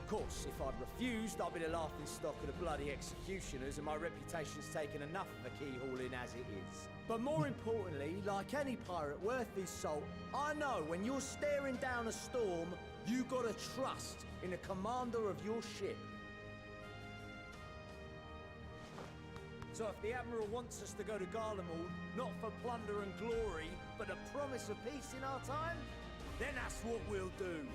Of course, if I'd refused, I'd be the laughing stock of the bloody executioners, and my reputation's taken enough of a keyhauling as it is. But more importantly, like any pirate worth his salt, I know when you're staring down a storm, you gotta trust in the commander of your ship. So if the Admiral wants us to go to Garlemald, not for plunder and glory, but the promise of peace in our time, then that's what we'll do.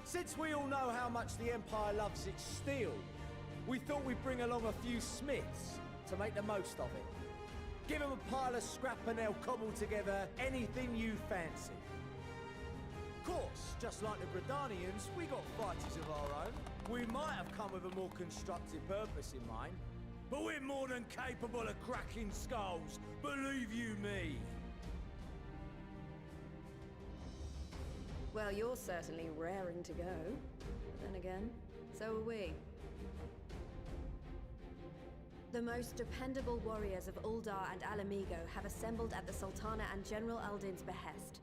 Since we all know how much the Empire loves its steel, we thought we'd bring along a few smiths to make the most of it. Give them a pile of scrap and they'll cobble together anything you fancy. Of course, just like the Gridanians, we got fighters of our own. We might have come with a more constructive purpose in mind, but we're more than capable of cracking skulls, believe you me. Well, you're certainly raring to go. But then again, so are we. The most dependable warriors of Uldar and Alamigo have assembled at the Sultana and General Aldin's behest.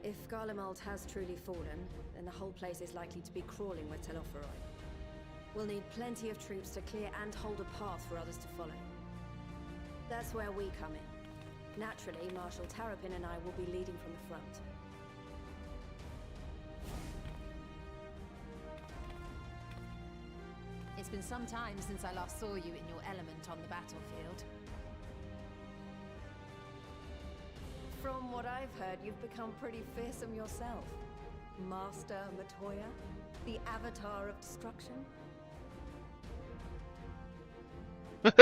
If Garlemald has truly fallen, then the whole place is likely to be crawling with Telophoroi. We'll need plenty of troops to clear and hold a path for others to follow. That's where we come in. Naturally, Marshal Terrapin and I will be leading from the front. It's been some time since I last saw you in your element on the battlefield. From what I've heard, you've become pretty fearsome yourself. Master Matoya, the Avatar of Destruction. With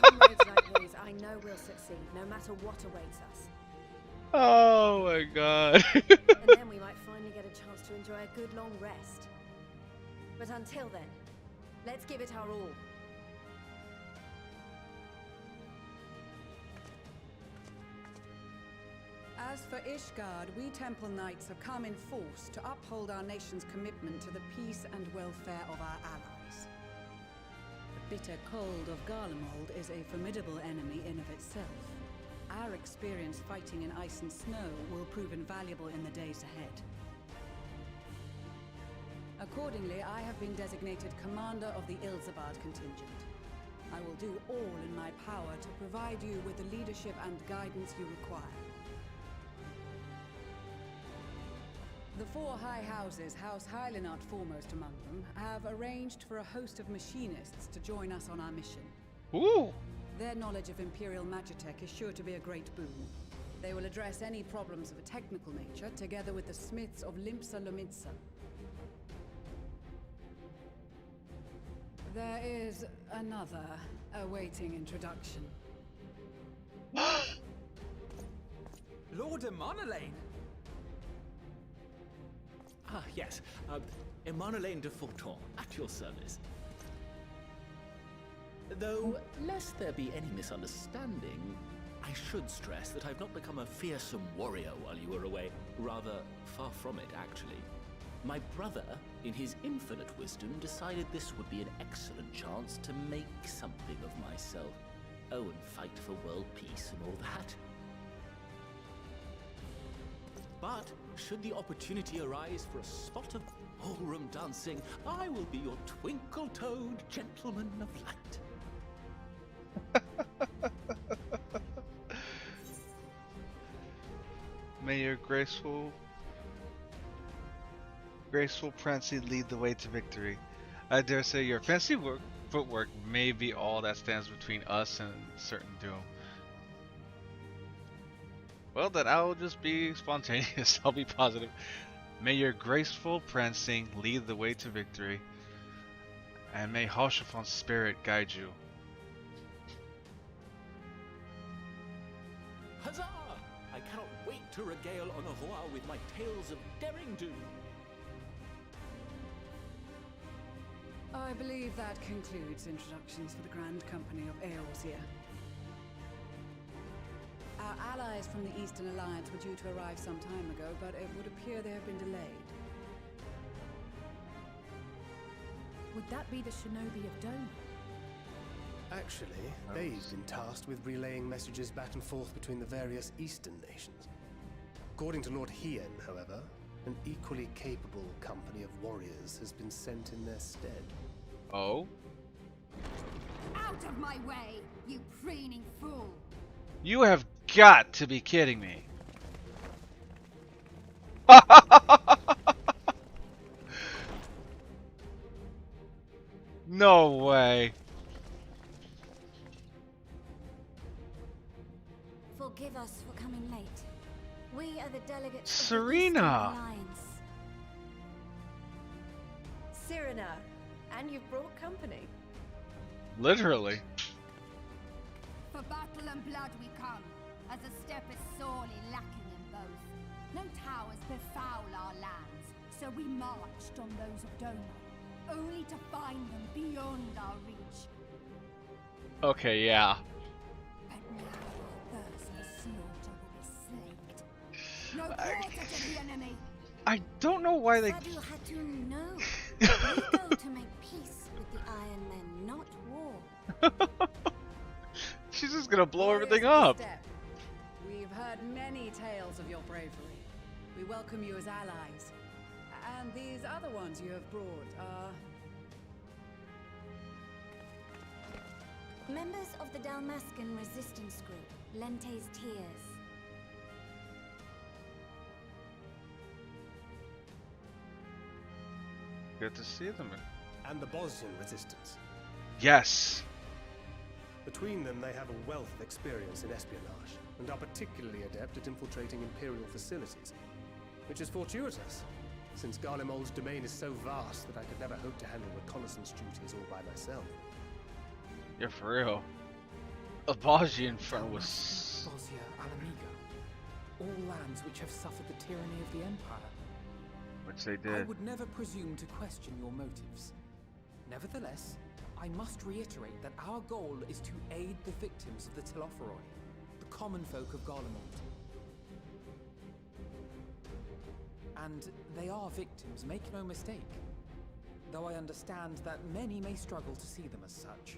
comrades like these, I know we'll succeed, no matter what awaits us. Oh my god. And then we might finally get a chance to enjoy a good long rest. But until then, let's give it our all. As for Ishgard, we Temple Knights have come in force to uphold our nation's commitment to the peace and welfare of our allies. The bitter cold of Garlemald is a formidable enemy in of itself. Our experience fighting in ice and snow will prove invaluable in the days ahead. Accordingly, I have been designated commander of the Ilzabard contingent. I will do all in my power to provide you with the leadership and guidance you require. The four high houses, House Hylinart foremost among them, have arranged for a host of machinists to join us on our mission. Ooh. Their knowledge of Imperial Magitech is sure to be a great boon. They will address any problems of a technical nature, together with the smiths of Limpsa Lomitsa. There is another awaiting introduction. Lord Emanolaine! Ah, yes. Emanolaine de Forton, at your service. Though, lest there be any misunderstanding, I should stress that I've not become a fearsome warrior while you were away. Rather, far from it, actually. My brother, in his infinite wisdom, decided this would be an excellent chance to make something of myself. Oh, and fight for world peace and all that. But, should the opportunity arise for a spot of ballroom dancing, I will be your twinkle-toed gentleman of light. May your graceful prancing lead the way to victory. I dare say your fancy footwork may be all that stands between us and certain doom. Well, then I'll just be spontaneous. I'll be positive. May your graceful prancing lead the way to victory, and may Harshafon's spirit guide you. Huzzah! I cannot wait to regale Honohua with my tales of daring do. I believe that concludes introductions for the Grand Company of Eorzea. Our allies from the Eastern Alliance were due to arrive some time ago, but it would appear they have been delayed. Would that be the shinobi of Dome? Actually, they've been tasked with relaying messages back and forth between the various Eastern nations. According to Lord Hien, however, an equally capable company of warriors has been sent in their stead. Oh? Out of my way, you preening fool! You have got to be kidding me. No way. Forgive us for coming late. We are the delegates Serena! of the Eastern Alliance. Serena, and you've brought company. Literally. For battle and blood we come, as the steppe is sorely lacking in both. No towers befoul our lands, so we marched on those of Doma, only to find them beyond our reach. Okay, yeah. But now our thirst for slaughter will be slaked. No quarter to the enemy! I don't know why they... Sadu Hatun, no. We go to make peace with the Iron Men, not war. She's just gonna blow everything Warriors of up. the Steppe, we've heard many tales of your bravery. We welcome you as allies. And these other ones you have brought are... Members of the Dalmascan resistance group, Lente's Tears. Good to see them. And the Bosnian resistance. Yes. Between them, they have a wealth of experience in espionage, and are particularly adept at infiltrating Imperial facilities. Which is fortuitous, since Garlemald's domain is so vast that I could never hope to handle reconnaissance duties all by myself. Yeah, for real. A Bosnian front was... Bosnia, Alamiga. All lands which have suffered the tyranny of the Empire. Which they I did. would never presume to question your motives. Nevertheless, I must reiterate that our goal is to aid the victims of the Telophoroi, the common folk of Garlemald. And they are victims, make no mistake. Though I understand that many may struggle to see them as such.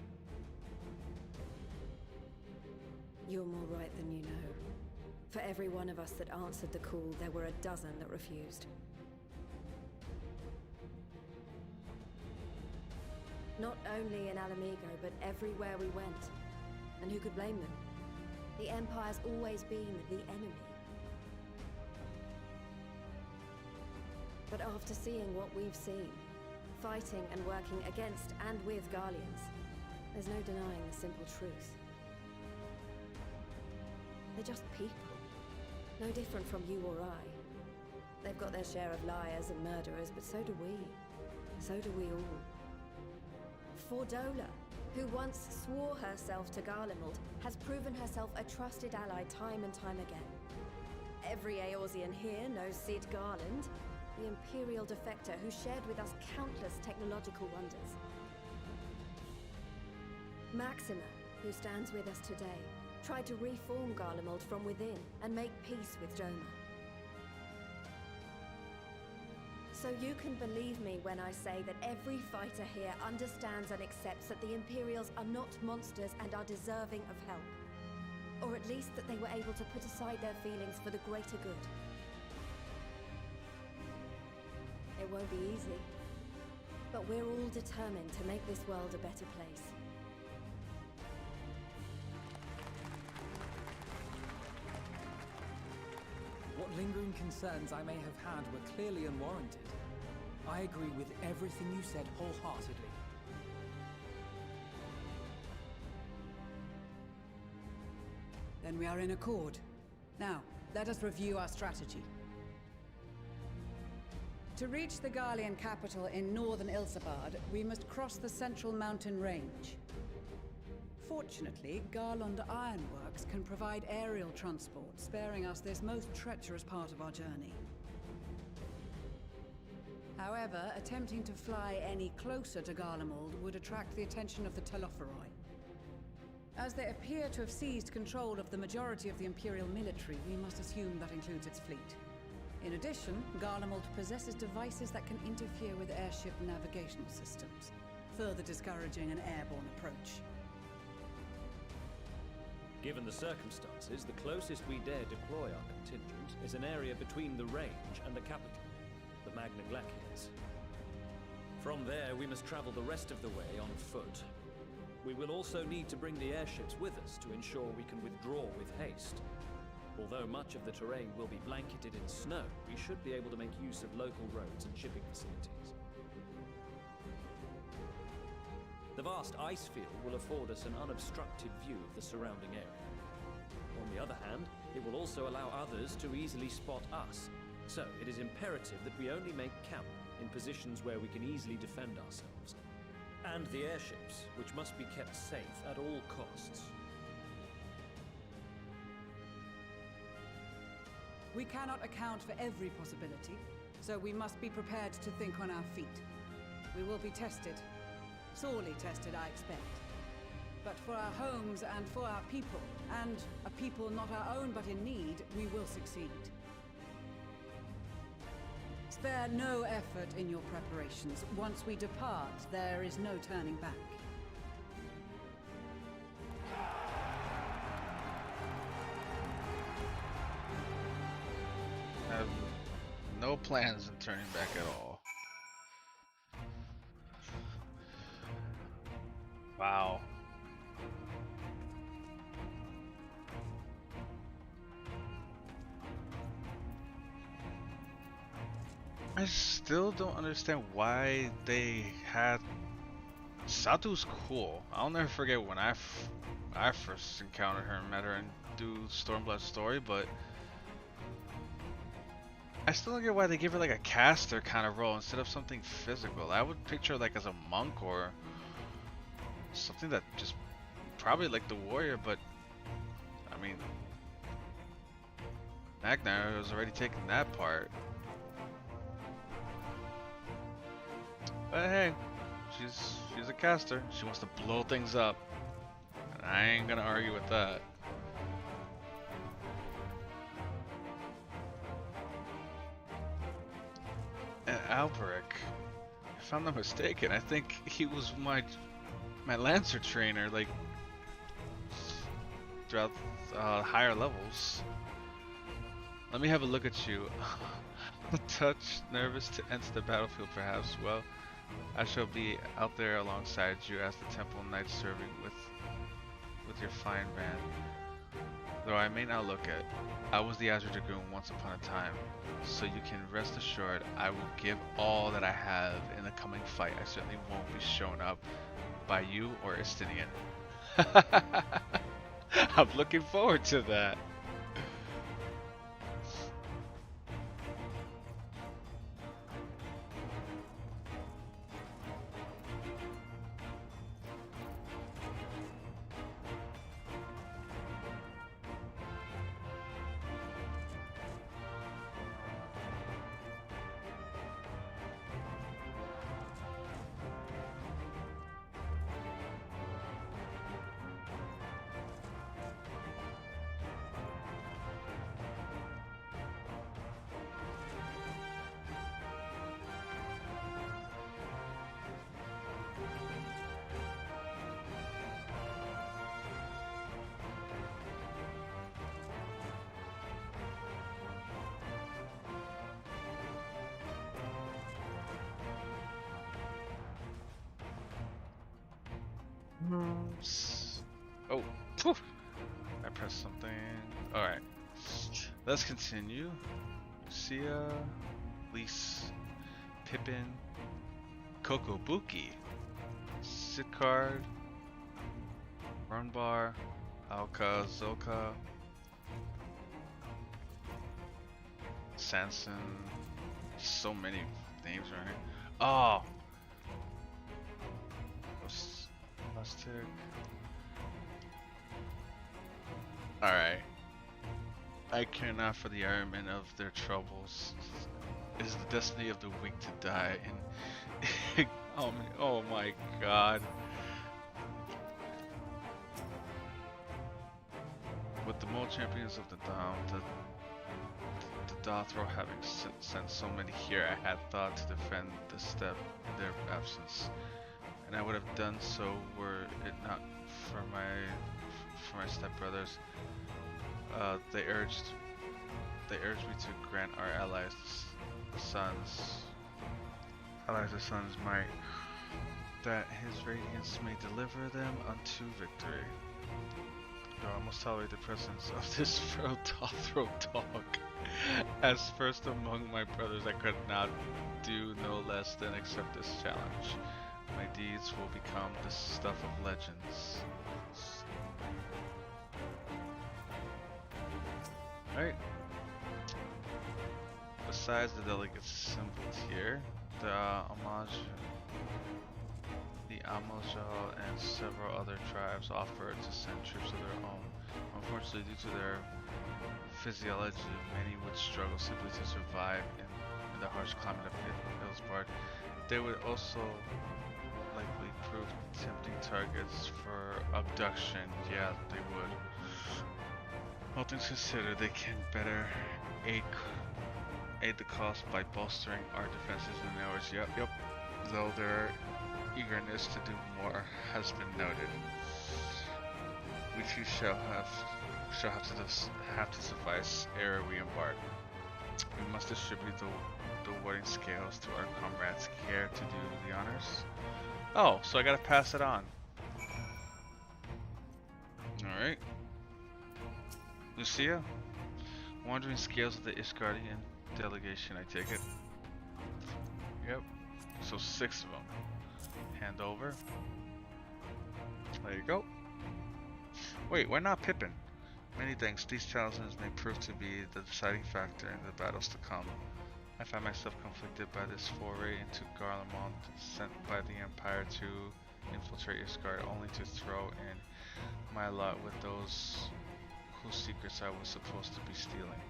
You're more right than you know. For every one of us that answered the call, there were a dozen that refused. Not only in Alamigo, but everywhere we went. And who could blame them? The Empire's always been the enemy. But after seeing what we've seen, fighting and working against and with Garleans, there's no denying the simple truth. They're just people. No different from you or I. They've got their share of liars and murderers, but so do we. So do we all. Fordola, who once swore herself to Garlemald, has proven herself a trusted ally time and time again. Every Eorzean here knows Cid Garland, the Imperial defector who shared with us countless technological wonders. Maxima, who stands with us today, tried to reform Garlemald from within and make peace with Doma. So you can believe me when I say that every fighter here understands and accepts that the Imperials are not monsters and are deserving of help. Or at least that they were able to put aside their feelings for the greater good. It won't be easy, but we're all determined to make this world a better place. What lingering concerns I may have had were clearly unwarranted. I agree with everything you said wholeheartedly. Then we are in accord. Now, let us review our strategy. To reach the Garlean capital in northern Ilsabard, we must cross the central mountain range. Fortunately, Garlond Ironworks can provide aerial transport, sparing us this most treacherous part of our journey. However, attempting to fly any closer to Garlemald would attract the attention of the Telophoroi. As they appear to have seized control of the majority of the Imperial military, we must assume that includes its fleet. In addition, Garlemald possesses devices that can interfere with airship navigational systems, further discouraging an airborne approach. Given the circumstances, the closest we dare deploy our contingent is an area between the range and the capital, the Magna Glaciers. From there, we must travel the rest of the way on foot. We will also need to bring the airships with us to ensure we can withdraw with haste. Although much of the terrain will be blanketed in snow, we should be able to make use of local roads and shipping facilities. The vast ice field will afford us an unobstructed view of the surrounding area. On the other hand, it will also allow others to easily spot us. So, it is imperative that we only make camp in positions where we can easily defend ourselves. And the airships, which must be kept safe at all costs. We cannot account for every possibility, so we must be prepared to think on our feet. We will be tested. Sorely tested, I expect. But for our homes and for our people, and a people not our own but in need, we will succeed. Spare no effort in your preparations. Once we depart, there is no turning back. I have no plans in turning back at all. Wow. I still don't understand why they had Satu's cool. I'll never forget when I first encountered her and met her and do Stormblood's story, but I still don't get why they give her like a caster kind of role instead of something physical. I would picture her like as a monk or something that just probably like the warrior, but I mean, Magna was already taking that part. But hey, she's a caster. She wants to blow things up, and I ain't gonna argue with that. And Alberic, if I'm not mistaken, I think he was my Lancer trainer, like throughout higher levels. Let me have a look at you. A touch nervous to enter the battlefield, perhaps. Well, I shall be out there alongside you as the Temple Knight, serving with your fine band. Though I may not look it, I was the Azure Dragoon once upon a time, so you can rest assured I will give all that I have in the coming fight. I certainly won't be shown up by you or Estinian. I'm looking forward to that. Oh, phew. I pressed something. Alright. Let's continue. Lucia, Lise, Pippin, Kokobuki, Sitcard, Runbar, Alka, Zoka, Sanson. So many names right here. Oh! Rustic. Alright. I care not for the ironmen of their troubles. It is the destiny of the weak to die, and oh my god. With the mole champions of the Dom, the Dothro having sent so many here, I had thought to defend the step in their absence, and I would have done so were it not for my stepbrothers. They urged me to grant our allies the sun's might, that his radiance may deliver them unto victory. Though I must tolerate the presence of this frail Dothro dog. As first among my brothers, I could not do no less than accept this challenge. My deeds will become the stuff of legends. Alright. Besides the delegates assembled here, the Amajal and several other tribes offered to send troops of their own. Unfortunately, due to their physiology, many would struggle simply to survive in the harsh climate of Hillsbard. They would also likely prove tempting targets for abduction. Yeah, they would. All things considered, they can better aid the cause by bolstering our defenses in the hours. Yep. Though their eagerness to do more has been noted, we too shall have to suffice ere we embark. We must distribute the warding scales to our comrades. Care to do the honors? Oh, so I gotta pass it on. Alright. Lucia? Wandering scales of the Ishgardian delegation, I take it. Yep. So 6 of them. Hand over. There you go. Wait, why not Pippin? Many thanks. These challenges may prove to be the deciding factor in the battles to come. I find myself conflicted by this foray into Garlemald, sent by the Empire to infiltrate Ishgard, only to throw in my lot with those whose secrets I was supposed to be stealing.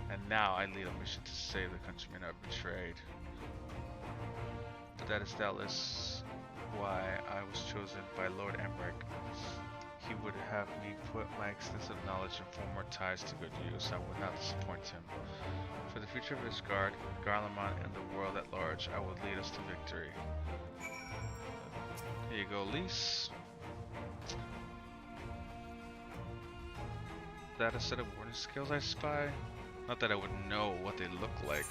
And now I lead a mission to save the countrymen I've betrayed. But that is doubtless why I was chosen by Lord Emmerich. He would have me put my extensive knowledge and former ties to good use. I would not disappoint him. For the future of Ishgard, Garlemald, and the world at large, I would lead us to victory. Here you go, Lise. That a set of warning skills I spy? Not that I would know what they look like.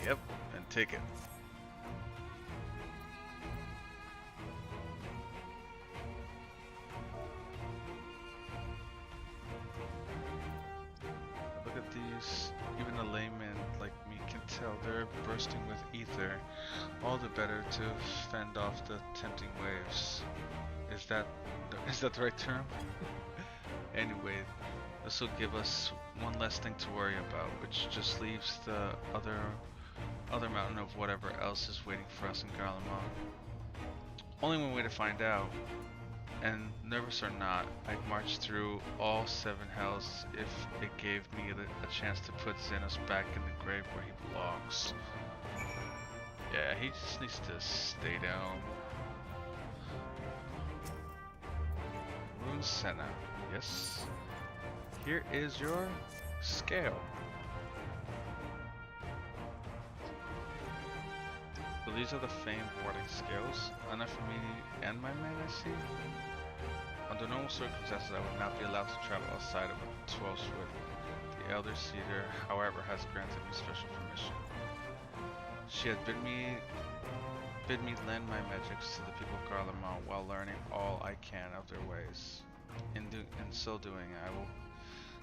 Yep, and take it. Look at these. Even a layman like me can tell they're bursting with ether. All the better to fend off the tempting waves. Is that the right term? Anyway, this will give us one less thing to worry about, which just leaves the other mountain of whatever else is waiting for us in Garlemald. Only one way to find out, and nervous or not, I'd march through all 7 hells if it gave me a chance to put Xenos back in the grave where he belongs. Yeah, he just needs to stay down. Rune Senna, yes. Here is your scale. So these are the famed warding scales. Enough for me and my men, I see. Under normal circumstances, I would not be allowed to travel outside of a 12-foot. The Elder Cedar, however, has granted me special permission. She had bid me lend my magics to the people of Garlemald while learning all I can of their ways. In so doing,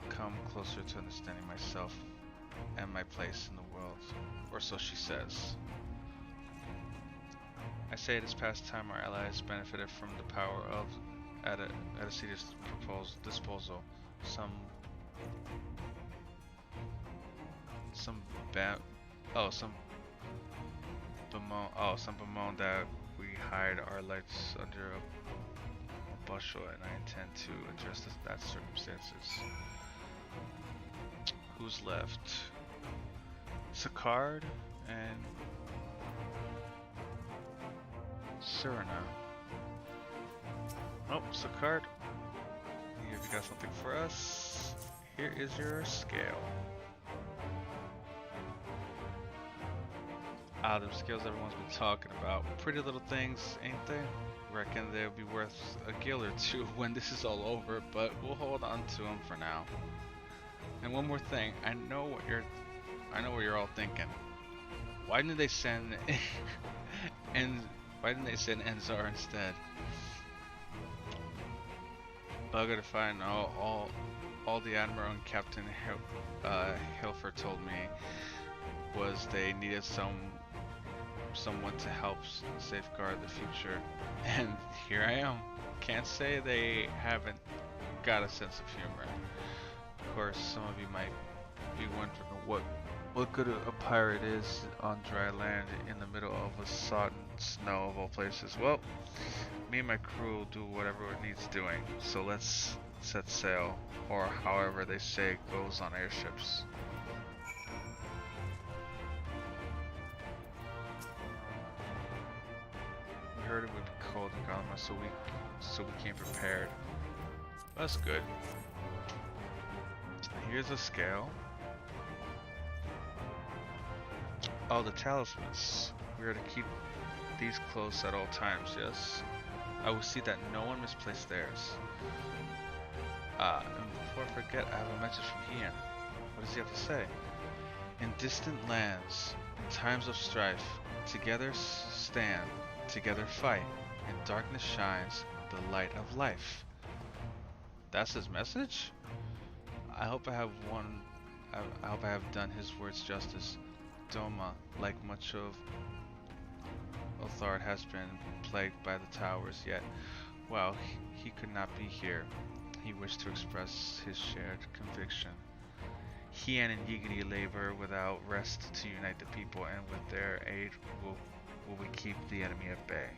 come closer to understanding myself and my place in the world, or so she says. I say this past time our allies benefited from the power of Adicida's disposal. Some bemoan that we hide our lights under a bushel, and I intend to address that circumstances. Who's left? Sicard and Serena. Oh, Sicard. Have you got something for us? Here is your scale. Ah, them scales everyone's been talking about. Pretty little things, ain't they? Reckon they'll be worth a gil or two when this is all over, but we'll hold on to them for now. And one more thing, I know what you're all thinking. Why didn't they send Enzar instead? Bugger if I know. All the Admiral and Captain Hilfer told me was they needed someone to help safeguard the future, and here I am. Can't say they haven't got a sense of humor. Of course, some of you might be wondering what good a pirate is on dry land in the middle of a sodden snow of all places. Well, me and my crew will do whatever it needs doing, so let's set sail, or however they say it goes on airships. We heard it would be cold in Galma, so we came prepared. That's good. Here's a scale. Oh, the talismans. We are to keep these close at all times, yes? I will see that no one misplaces theirs. And before I forget, I have a message from Ian. What does he have to say? In distant lands, in times of strife, together stand, together fight. In darkness shines the light of life. That's his message? I hope I have done his words justice. Doma, like much of Othard, has been plagued by the towers, yet, while he could not be here, he wished to express his shared conviction. He and Yigity labor without rest to unite the people, and with their aid will we keep the enemy at bay.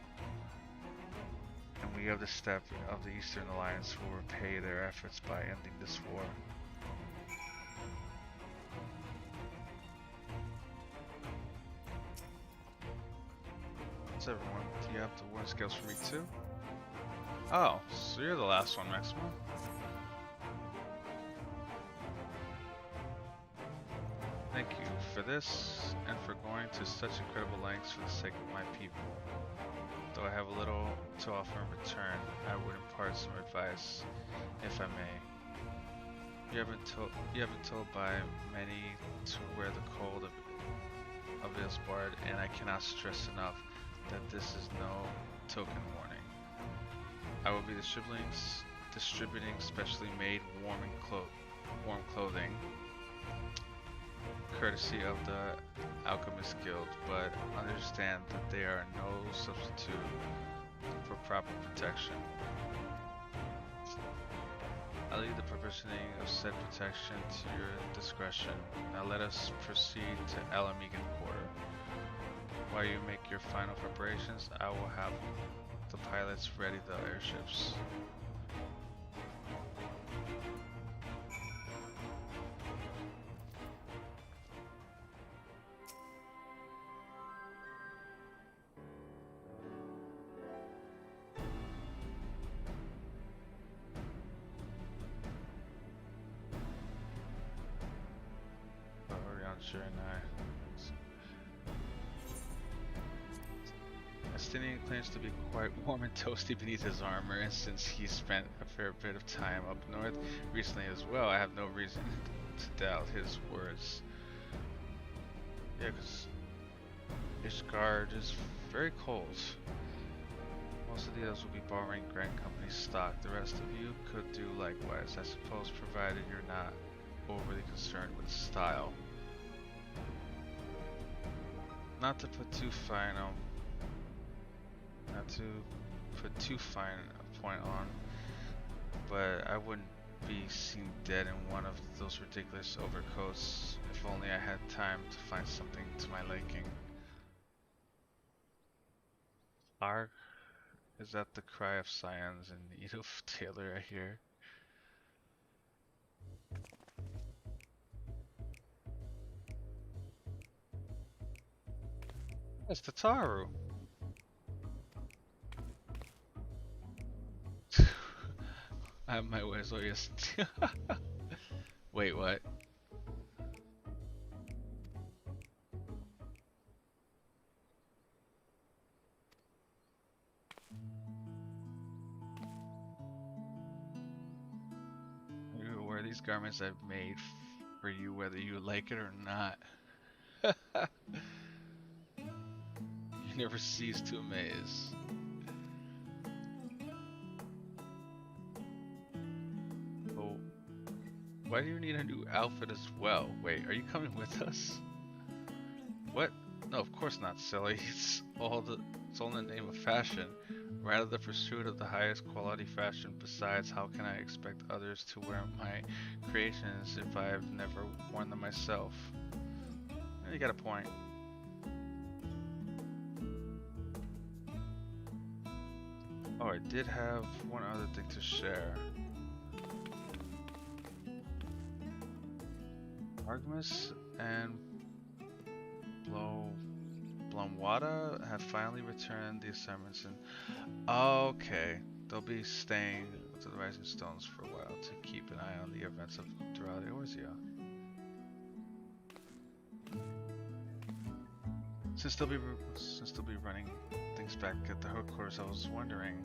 And we of the Steppe of the Eastern Alliance will repay their efforts by ending this war. What's everyone? Do you have the war skills for me too? Oh, so you're the last one, Maxima. Thank you for this, and for going to such incredible lengths for the sake of my people. Though I have a little to offer in return, I would impart some advice, if I may. You have been told by many to wear the cold of Ilsbard, and I cannot stress enough that this is no token warning. I will be distributing specially made warm clothing, courtesy of the Alchemist Guild, but understand that they are no substitute for proper protection. I leave the provisioning of said protection to your discretion. Now let us proceed to Alamegan Quarter. While you make your final preparations, I will have the pilots ready the airships. Estinian claims to be quite warm and toasty beneath his armor, and since he spent a fair bit of time up north recently as well, I have no reason to doubt his words. Yeah, because Ishgard is very cold. Most of the others will be borrowing Grand Company stock. The rest of you could do likewise, I suppose, provided you're not overly concerned with style. Not to put too fine a point on, but I wouldn't be seen dead in one of those ridiculous overcoats if only I had time to find something to my liking. Arg? Is that the cry of scions in need of tailor, I hear? It's Tataru! I have my ways, oh yes. Wait, what? You wear these garments I've made for you whether you like it or not. You never cease to amaze. Oh, why do you need a new outfit as well? Wait, are you coming with us? What? No, of course not, silly. It's all in the name of fashion. Rather the pursuit of the highest quality fashion. Besides, how can I expect others to wear my creations if I've never worn them myself? You got a point. Oh, I did have one other thing to share. Argmus and Blomwada have finally returned the assignments and okay, they'll be staying to the Rising Stones for a while to keep an eye on the events of DRAGOON. Since they'll be running things back at the headquarters, I was wondering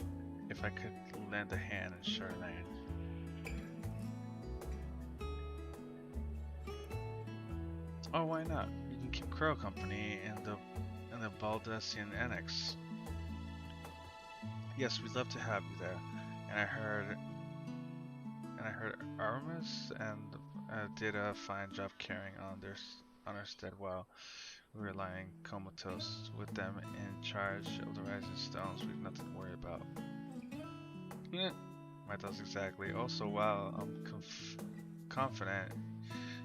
if I could lend a hand in Charlene. Oh, why not? You can keep Crow company in the Baldessian Annex. Yes, we'd love to have you there. And I heard Aramis did a fine job carrying on our stead while we were lying comatose. With them in charge of the Rising Stones, we've nothing to worry about. My thoughts exactly. Also, while I'm confident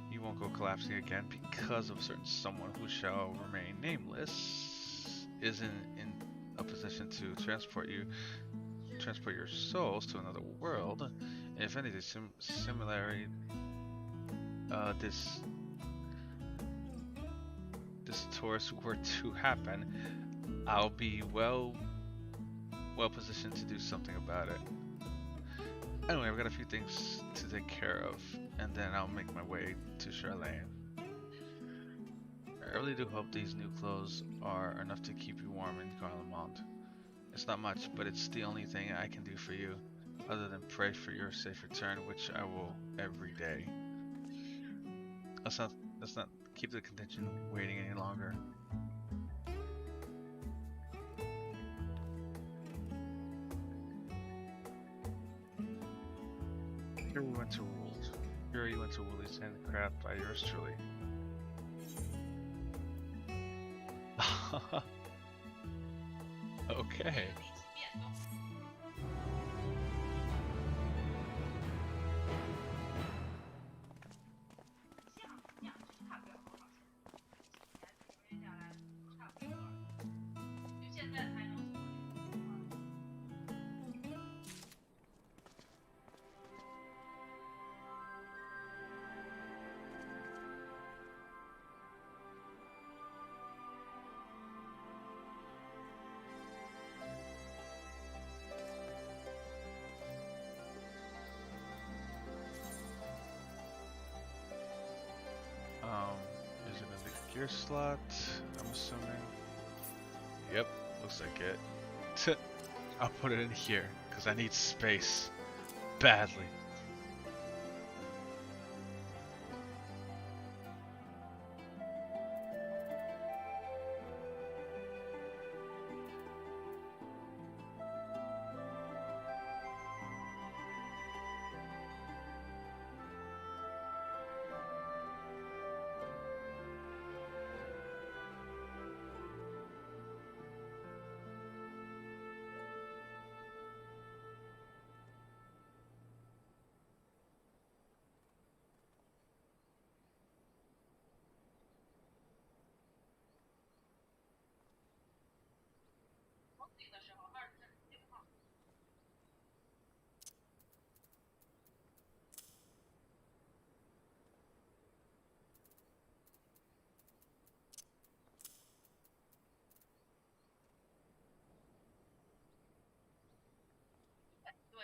you won't go collapsing again because of a certain someone who shall remain nameless isn't in a position to transport your souls to another world. And if anything similarly, this tourist were to happen, I'll be well positioned to do something about it. Anyway, I've got a few things to take care of, and then I'll make my way to Charlene. I really do hope these new clothes are enough to keep you warm in Garlemald. It's not much, but it's the only thing I can do for you, other than pray for your safe return, which I will every day. Let's not keep the contingent waiting any longer. Here you went to Woolly's Handcraft by yours truly. Okay. Is it in the gear slot? I'm assuming. Yep, looks like it. I'll put it in here because I need space badly.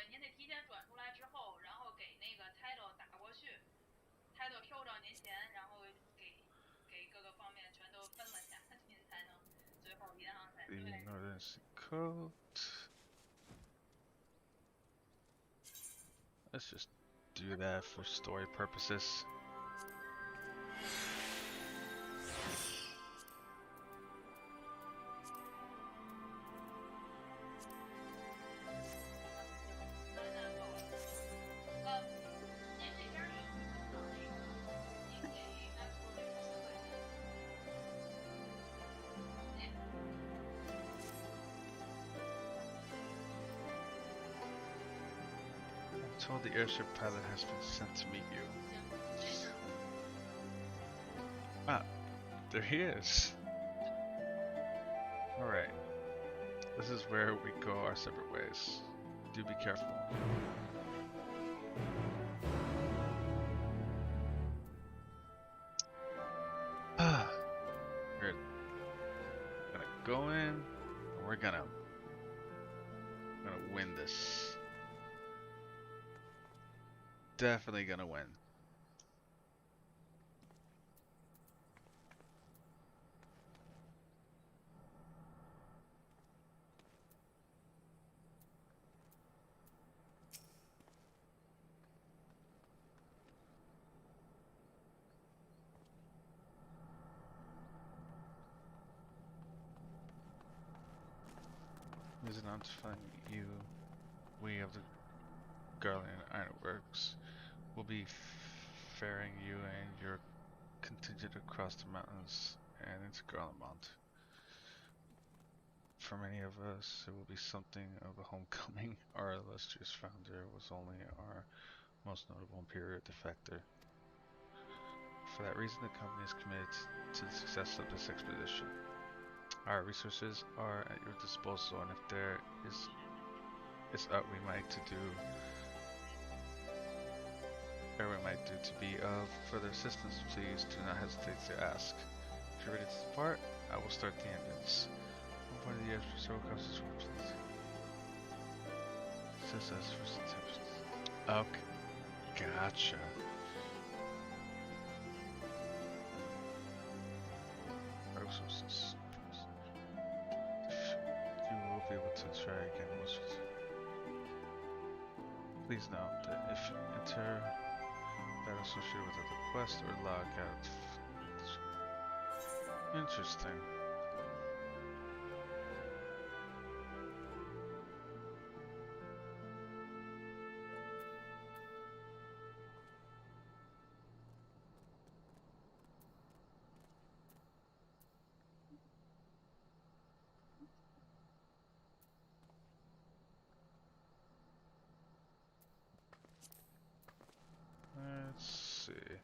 您得提前转出来之后，然后给那个 title 打过去 ，title Q 到您前，然后给各个方面全都分了下，您才能最后银行才The 对。 Northern Coat. Let's just do that for story purposes. Told the airship pilot has been sent to meet you. Ah, there he is. Alright. This is where we go our separate ways. Do be careful. We're gonna go in, and we're gonna win this. Definitely gonna win. Is it not to find you? We of the Garland Ironworks will be ferrying you and your contingent across the mountains and into Garlemont. For many of us, it will be something of a homecoming. Our illustrious founder was only our most notable imperial defector. For that reason, the company is committed to the success of this expedition. Our resources are at your disposal, and if there is aught we might to be of further assistance, please do not hesitate to ask. If you're ready to depart, I will start the engines. One part of the several courses will please. Says as for September. Okay, gotcha. Resources. You will be able to try again. Please note that if you enter battle associated with other quest or log out. Interesting. Let's see.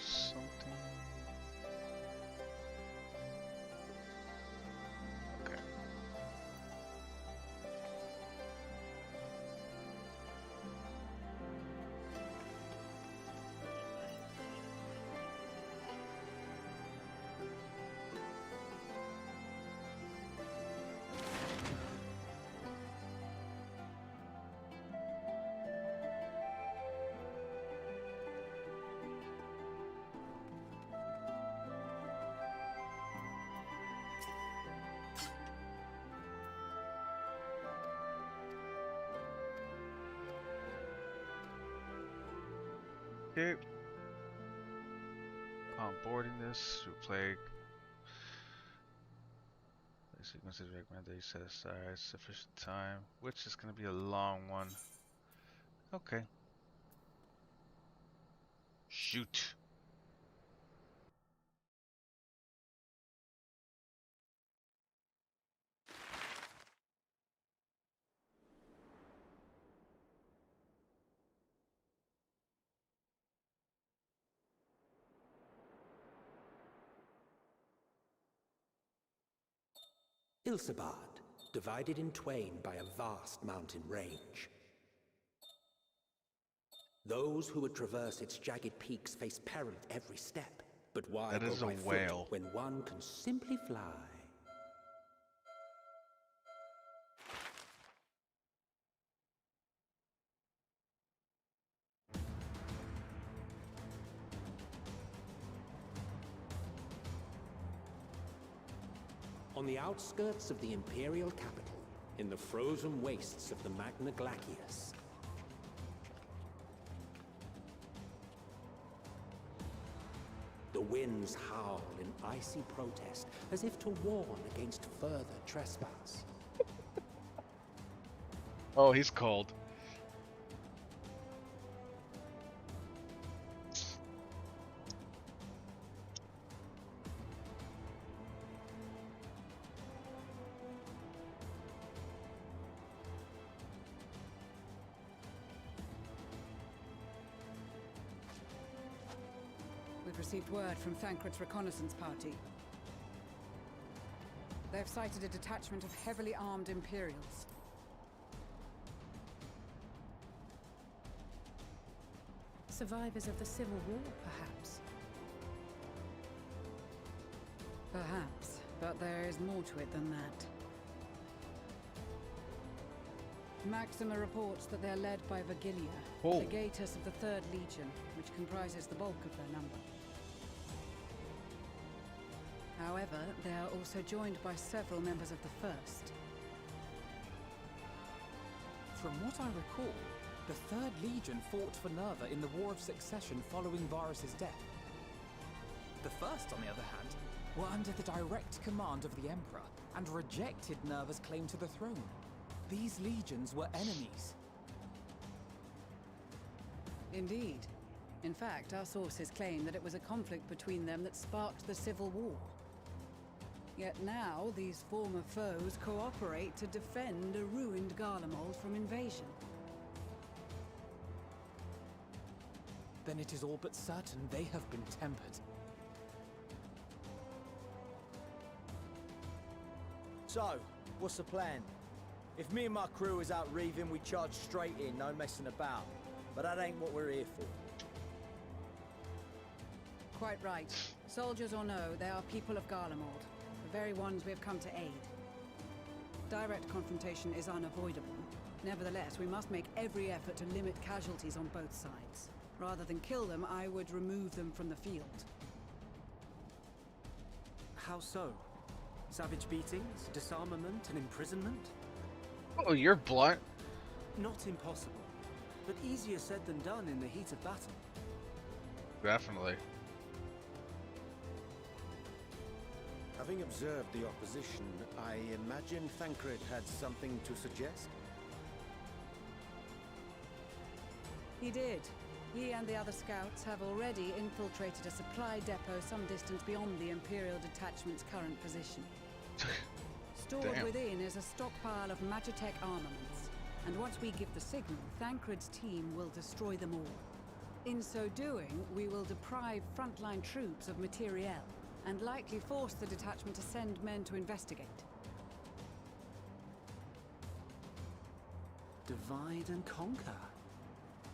Something. Okay. Okay. Onboarding this through Plague. The sequence is recommended you set aside sufficient time, which is going to be a long one. Okay. Shoot. Ilsabard, divided in twain by a vast mountain range. Those who would traverse its jagged peaks face peril at every step. But why That go is a by whale. foot when one can simply fly? On the outskirts of the Imperial capital, in the frozen wastes of the Magna Glacius, the winds howl in icy protest, as if to warn against further trespass. Oh, he's cold. We've received word from Thancred's reconnaissance party. They've sighted a detachment of heavily armed Imperials. Survivors of the Civil War, perhaps? Perhaps, but there is more to it than that. Maxima reports that they're led by Vergilia, legatus of the 3rd Legion, which comprises the bulk of their number. However, they are also joined by several members of the 1st. From what I recall, the 3rd Legion fought for Nerva in the War of Succession following Varus's death. The 1st, on the other hand, were under the direct command of the Emperor and rejected Nerva's claim to the throne. These legions were enemies. Indeed. In fact, our sources claim that it was a conflict between them that sparked the Civil War. Yet now, these former foes cooperate to defend a ruined Garlemald from invasion. Then it is all but certain they have been tempered. So, what's the plan? If me and my crew is out reaving, we charge straight in, no messing about. But that ain't what we're here for. Quite right. Soldiers or no, they are people of Garlemald, the very ones we have come to aid. Direct confrontation is unavoidable. Nevertheless, we must make every effort to limit casualties on both sides. Rather than kill them, I would remove them from the field. How so? Savage beatings, disarmament, and imprisonment? Oh, you're blunt. Not impossible, but easier said than done in the heat of battle. Definitely. Having observed the opposition, I imagine Thancred had something to suggest? He did. He and the other scouts have already infiltrated a supply depot some distance beyond the Imperial detachment's current position. Stored within is a stockpile of Magitech armaments, and once we give the signal, Thancred's team will destroy them all. In so doing, we will deprive frontline troops of materiel, and likely force the detachment to send men to investigate. Divide and conquer.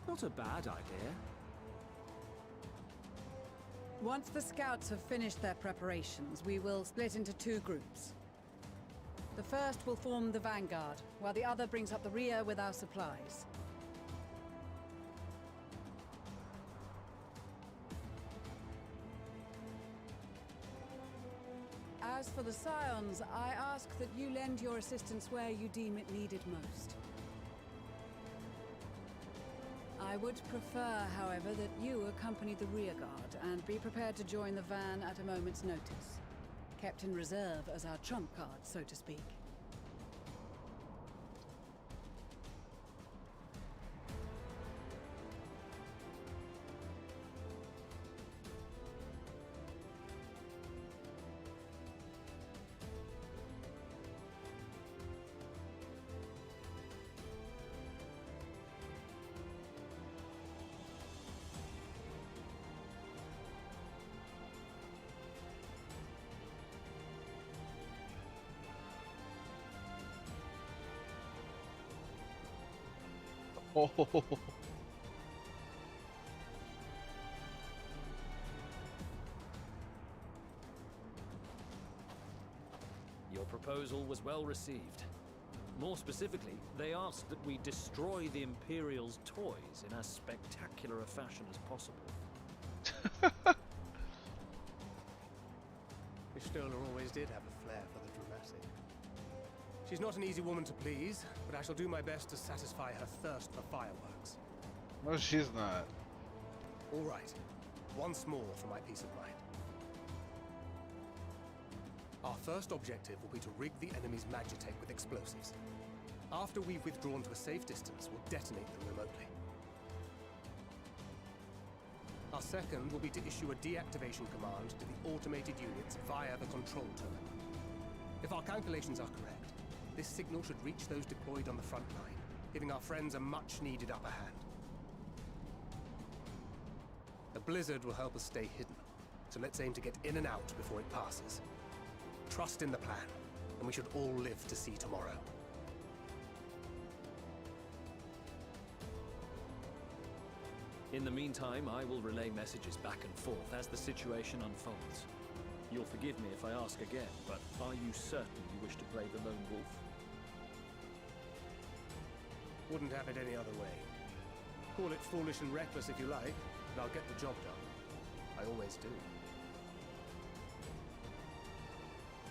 Not a bad idea. Once the scouts have finished their preparations, we will split into 2 groups. The first will form the vanguard, while the other brings up the rear with our supplies. As for the Scions, I ask that you lend your assistance where you deem it needed most. I would prefer, however, that you accompany the rearguard and be prepared to join the van at a moment's notice. Kept in reserve as our trump card, so to speak. Oh. Your proposal was well received. More specifically, they asked that we destroy the Imperial's toys in as spectacular a fashion as possible. Stoller always did have a flair for the dramatic. She's not an easy woman to please, but I shall do my best to satisfy her thirst for fireworks. No, she's not. All right. Once more for my peace of mind. Our first objective will be to rig the enemy's Magitech with explosives. After we've withdrawn to a safe distance, we'll detonate them remotely. Our second will be to issue a deactivation command to the automated units via the control terminal. If our calculations are correct, this signal should reach those deployed on the front line, giving our friends a much-needed upper hand. The blizzard will help us stay hidden, so let's aim to get in and out before it passes. Trust in the plan, and we should all live to see tomorrow. In the meantime, I will relay messages back and forth as the situation unfolds. You'll forgive me if I ask again, but are you certain you wish to play the lone wolf? Wouldn't have it any other way. Call it foolish and reckless if you like, but I'll get the job done. I always do.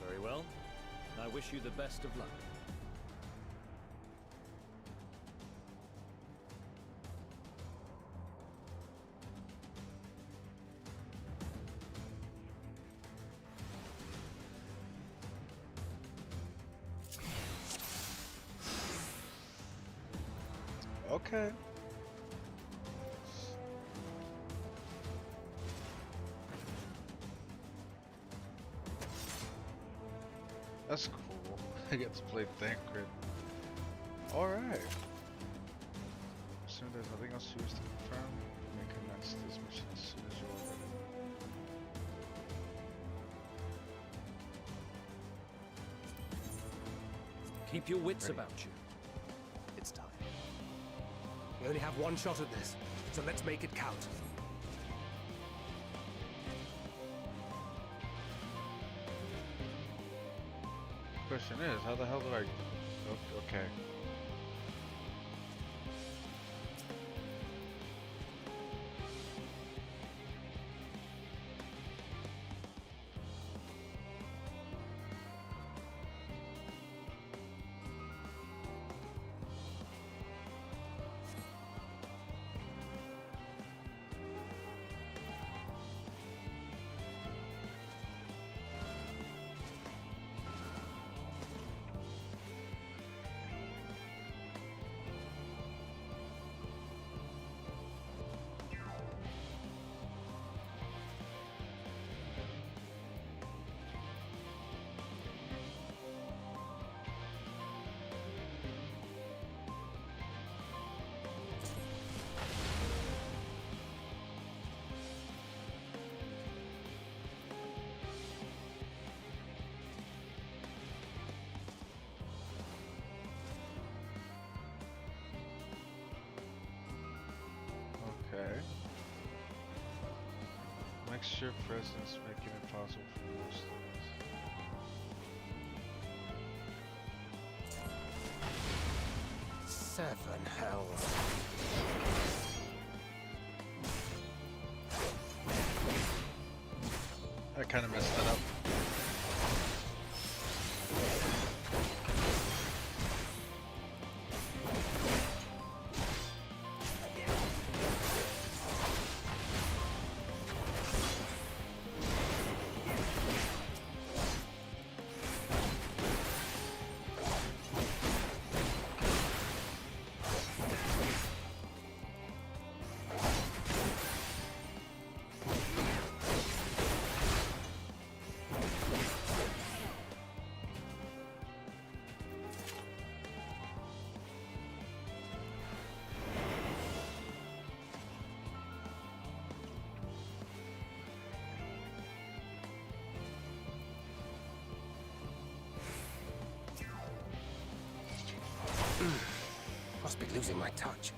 Very well. I wish you the best of luck. Okay. That's cool. I get to play Thancred. Alright. Assume there's nothing else you wish to confirm. You may commence this mission as soon as you're ready. Keep your wits about you. It's time. We only have one shot at this, so let's make it count. Question is, how the hell do I... Okay. Okay. Make sure presence make it impossible for most of us. 7 health. I kind of messed that up. Must be losing my touch.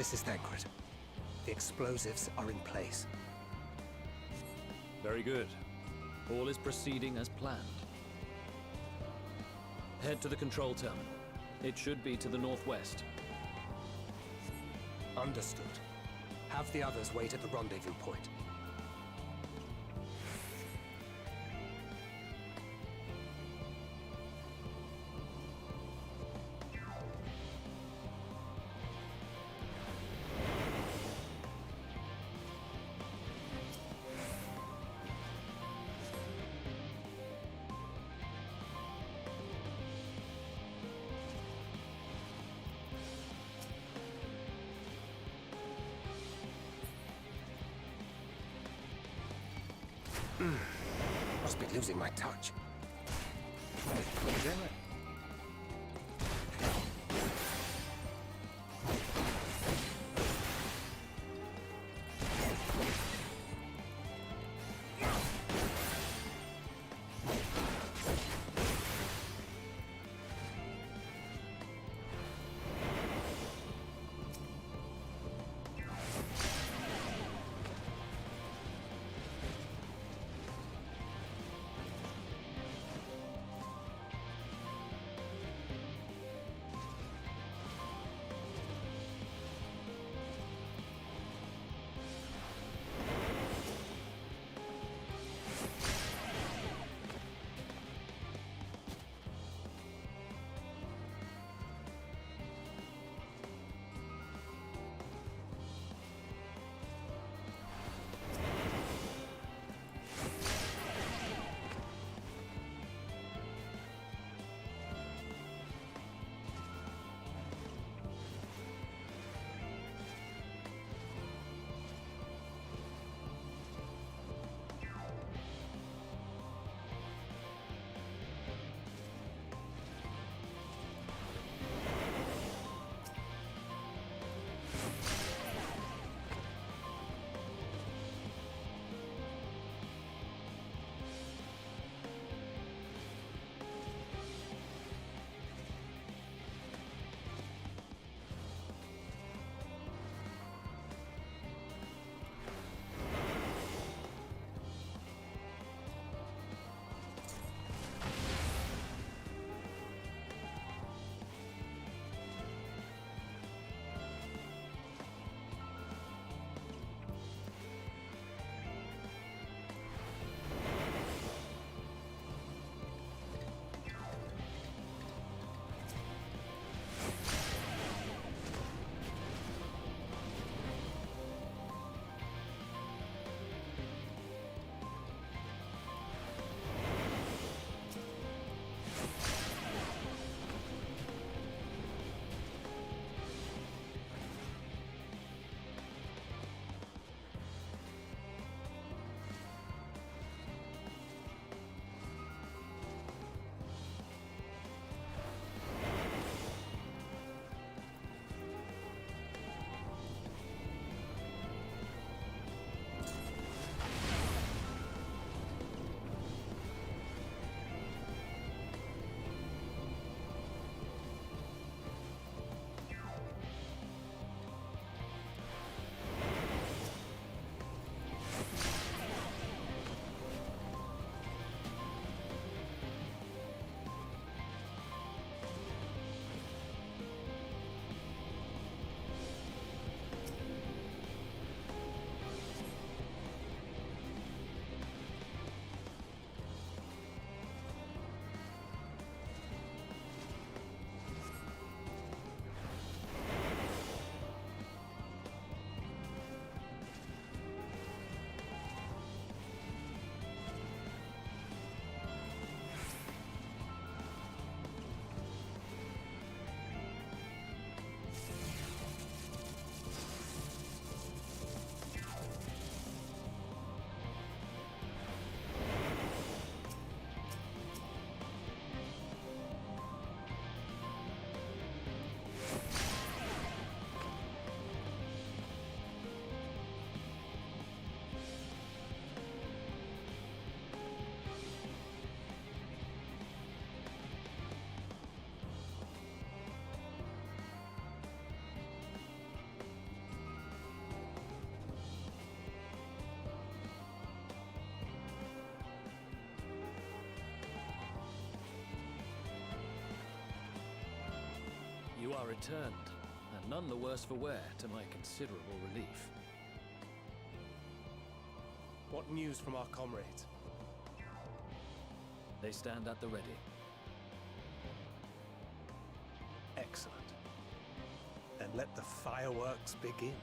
This is Thancred. The explosives are in place. Very good. All is proceeding as planned. Head to the control terminal. It should be to the northwest. Understood. Have the others wait at the rendezvous point. Must be losing my touch. Damn it. You are returned, and none the worse for wear, to my considerable relief. What news from our comrades? They stand at the ready. Excellent. Then let the fireworks begin.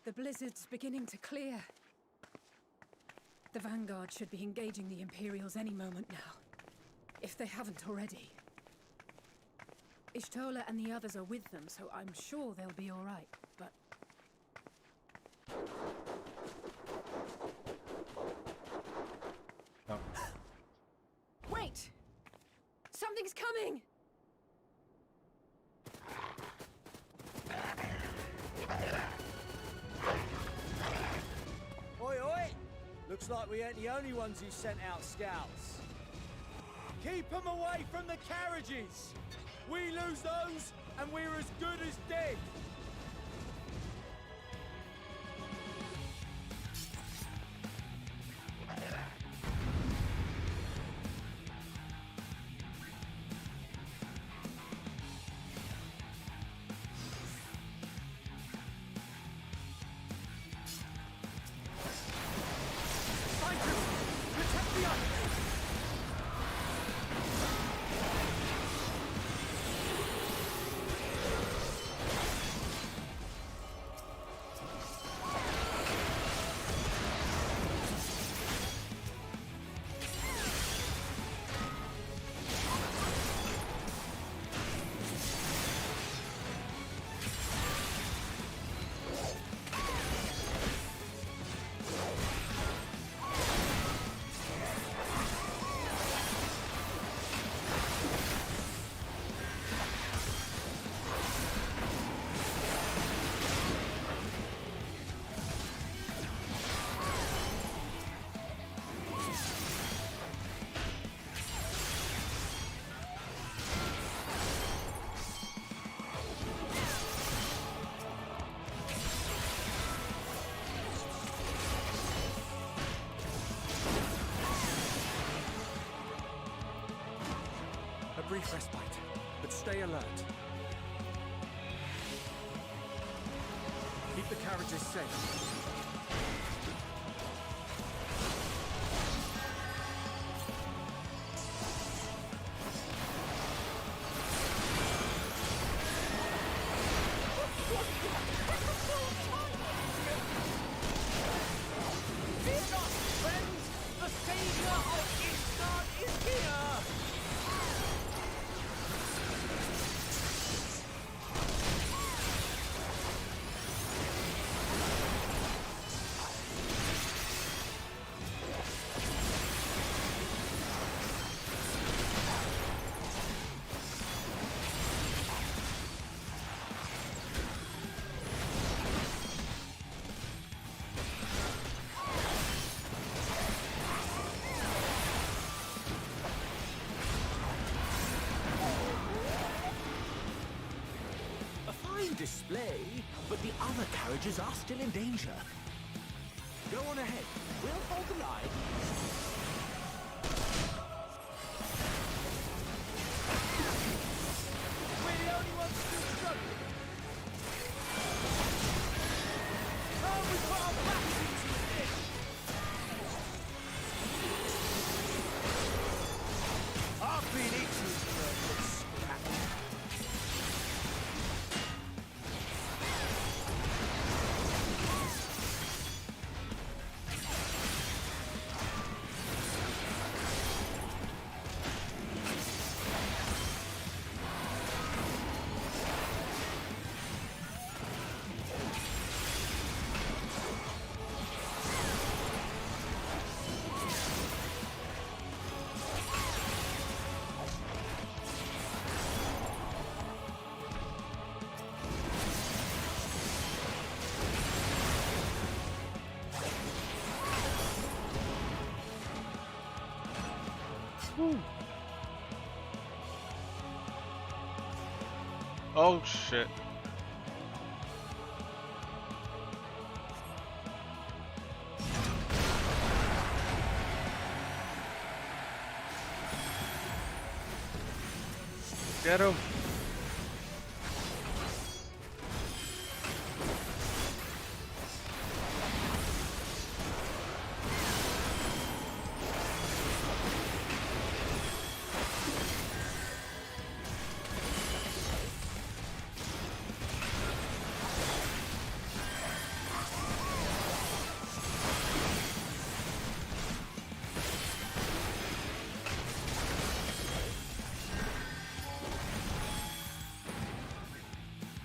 The blizzard's beginning to clear. The Vanguard should be engaging the Imperials any moment now, if they haven't already. Ishtola and the others are with them, so I'm sure they'll be all right, but... Oh. Wait! Something's coming! Oi, oi! Looks like we ain't the only ones who sent out scouts. Keep them away from the carriages! We lose those, and we're as good as dead! A brief respite, but stay alert. Keep the carriages safe. Display, but the other carriages are still in danger. Go on ahead. We'll hold the line. We're the only ones still struggling. Oh, we put our backs into this! I've been itching for a good scrap. Oh shit. Get him.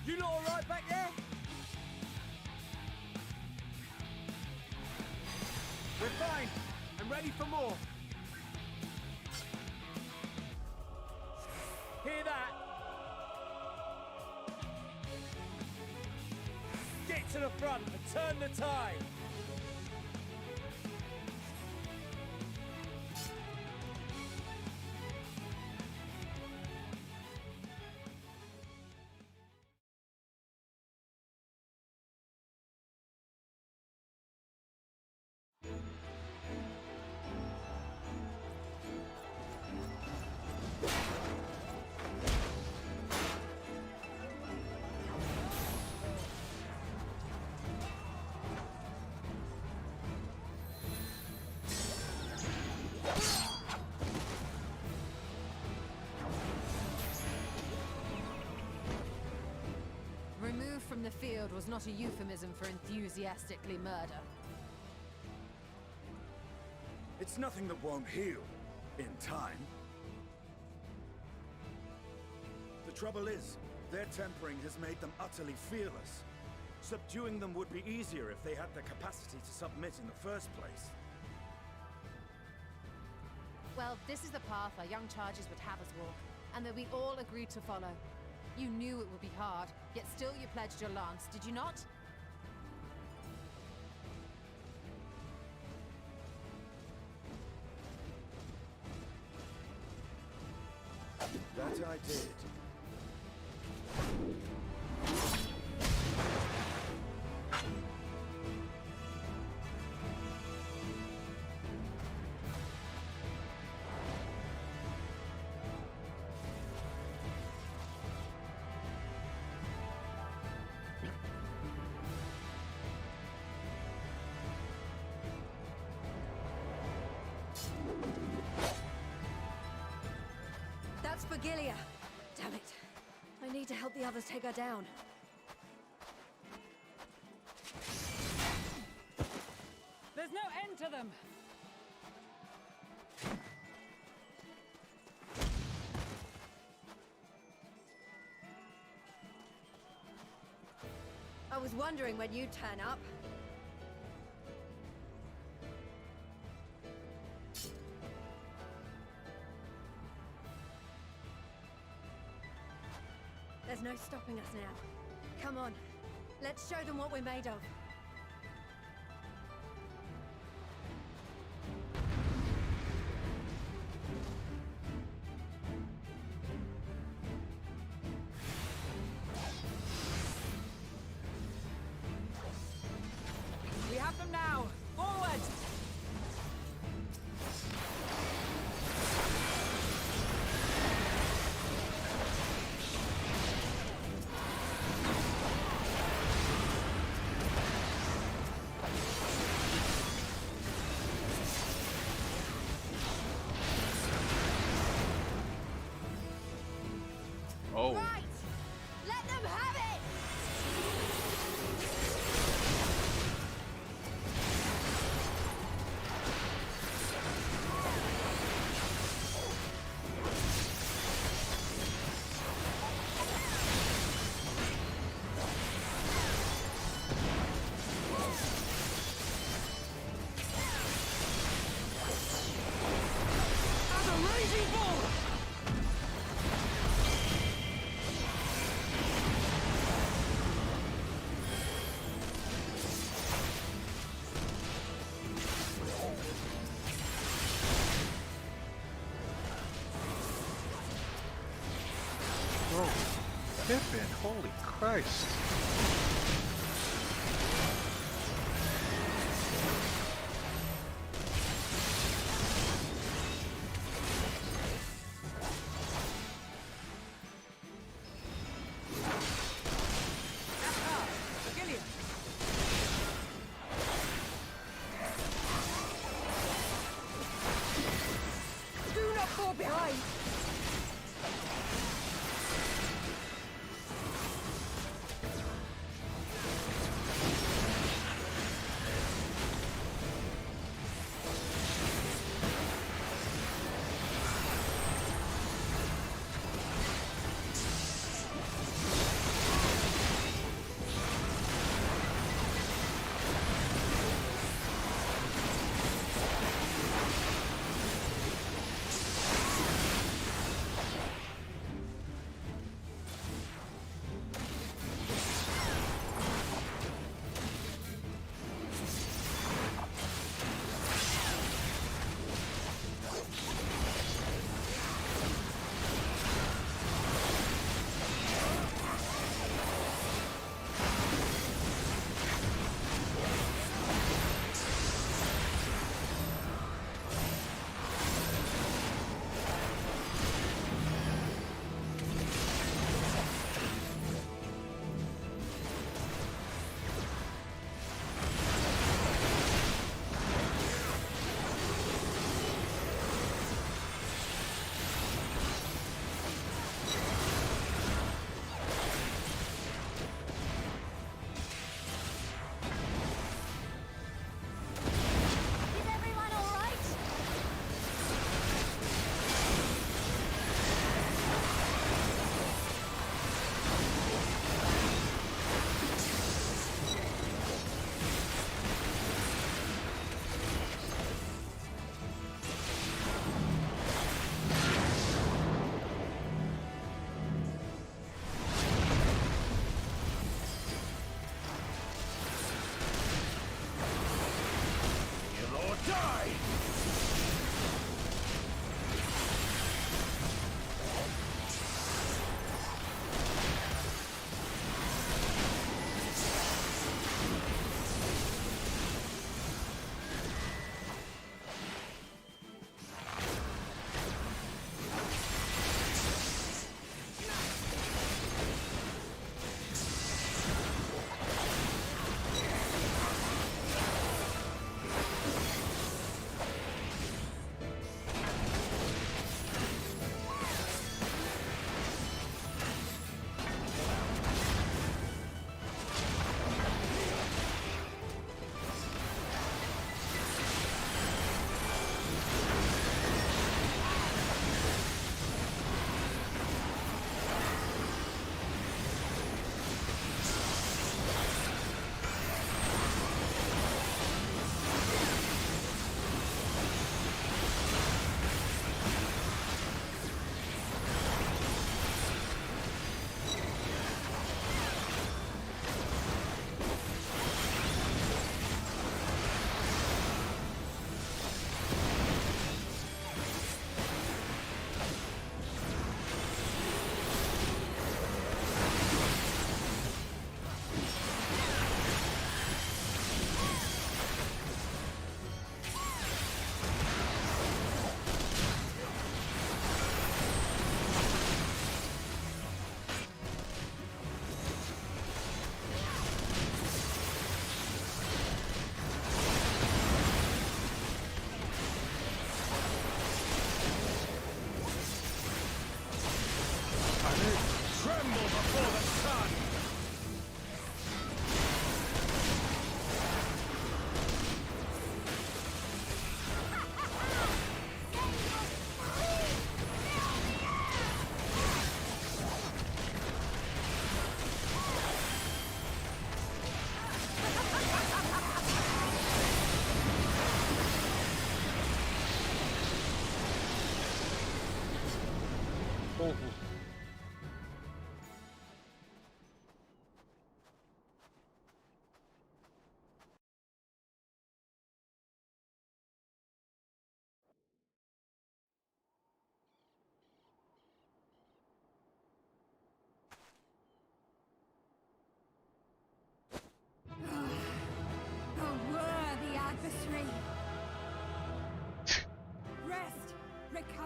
You lot alright back there? We're fine. I'm ready for more. Hear that? Get to the front and turn the tide. Removed from the field was not a euphemism for enthusiastically murder. It's nothing that won't heal in time. The trouble is, their tempering has made them utterly fearless. Subduing them would be easier if they had the capacity to submit in the first place. Well, this is the path our young charges would have us walk, and that we all agreed to follow. You knew it would be hard, yet still you pledged your lance, did you not? That I did. That's for Gilia. Damn it. I need to help the others take her down. There's no end to them! I was wondering when you'd turn up. There's no stopping us now. Come on, let's show them what we're made of. We have them now! Forward! Holy Christ. Do not fall behind!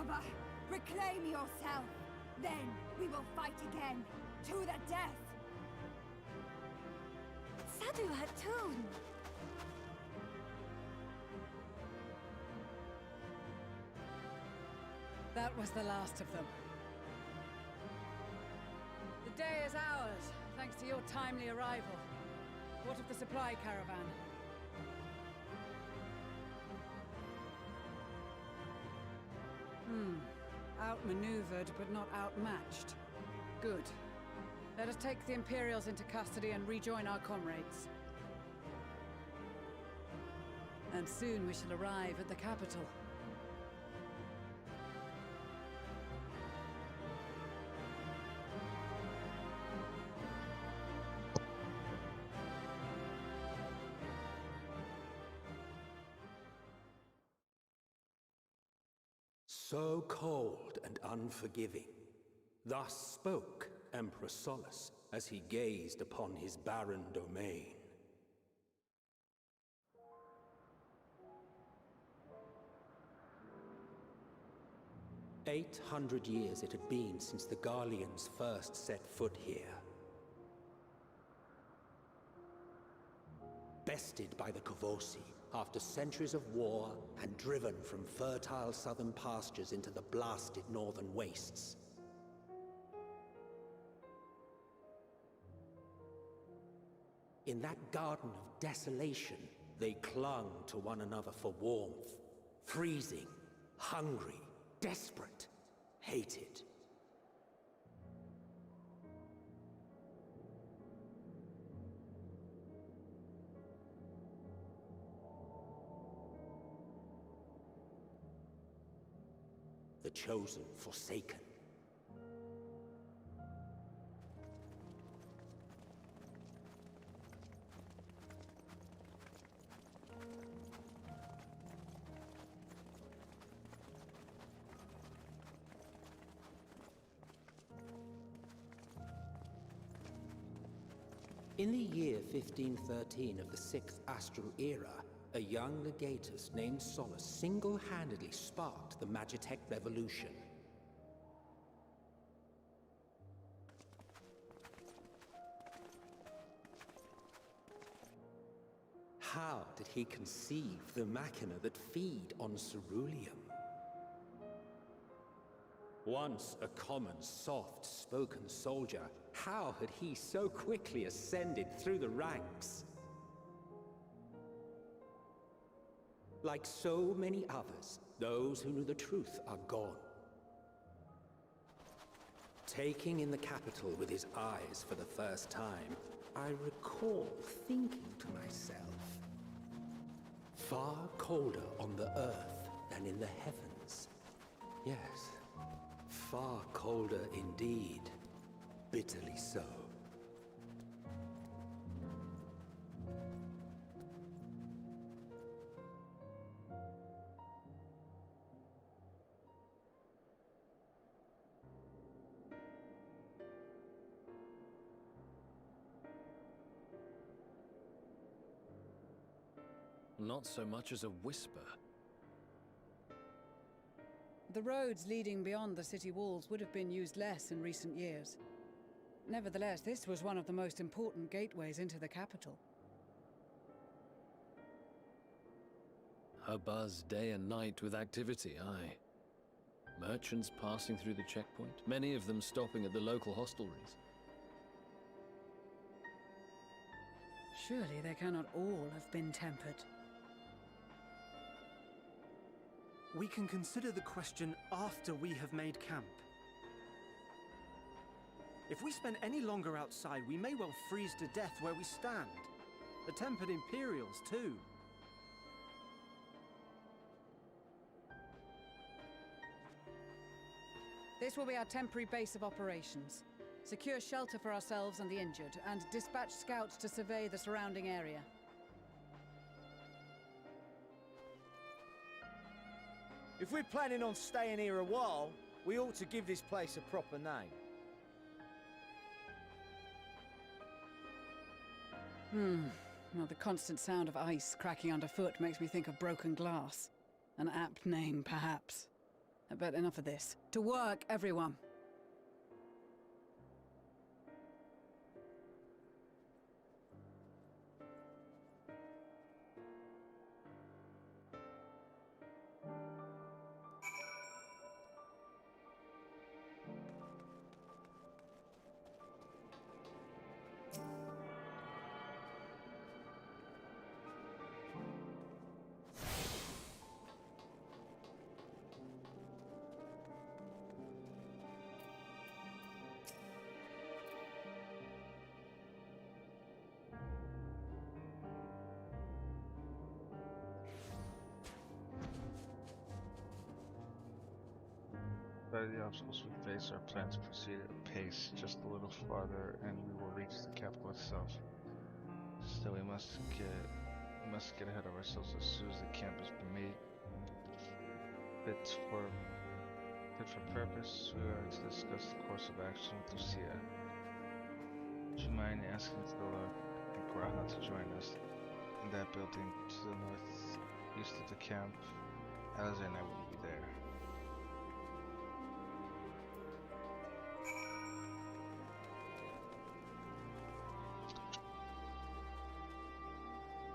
brother! Reclaim yourself! Then we will fight again, to the death! Sadu Hatun! That was the last of them. The day is ours, thanks to your timely arrival. What of the supply caravan? Outmaneuvered, but not outmatched. Good. Let us take the Imperials into custody and rejoin our comrades. And soon we shall arrive at the capital. So cold and unforgiving. Thus spoke Emperor Solus as he gazed upon his barren domain. 800 years it had been since the Garleans first set foot here. Bested by the Kavosi, after centuries of war and driven from fertile southern pastures into the blasted northern wastes. In that garden of desolation, they clung to one another for warmth, freezing, hungry, desperate, hated. The chosen forsaken. In the year 1513 of the 6th Astral Era, a young legatus named Solus single-handedly sparked the Magitech Revolution. How did he conceive the machina that feed on ceruleum? Once a common, soft-spoken soldier, how had he so quickly ascended through the ranks? Like so many others, those who knew the truth are gone. Taking in the capital with his eyes for the first time, I recall thinking to myself, far colder on the earth than in the heavens. Yes, far colder indeed, bitterly so. Not so much as a whisper. The roads leading beyond the city walls would have been used less in recent years. Nevertheless, this was one of the most important gateways into the capital. A buzz day and night with activity, aye. Merchants passing through the checkpoint, many of them stopping at the local hostelries. Surely they cannot all have been tempered. We can consider the question after we have made camp. If we spend any longer outside, we may well freeze to death where we stand. The tempered Imperials, too. This will be our temporary base of operations. Secure shelter for ourselves and the injured, and dispatch scouts to survey the surrounding area. If we're planning on staying here a while, we ought to give this place a proper name. Well, the constant sound of ice cracking underfoot makes me think of broken glass. An apt name, perhaps. But enough of this. To work, everyone! By the obstacles we face, our plans proceed at pace just a little farther, and we will reach the capital itself. Still, we must get ahead of ourselves as soon as the camp has been made fit for purpose. We are to discuss the course of action with Lucia. Would you mind asking Phila and Graha to join us in that building to the northeast of the camp? Alistair and I will be there.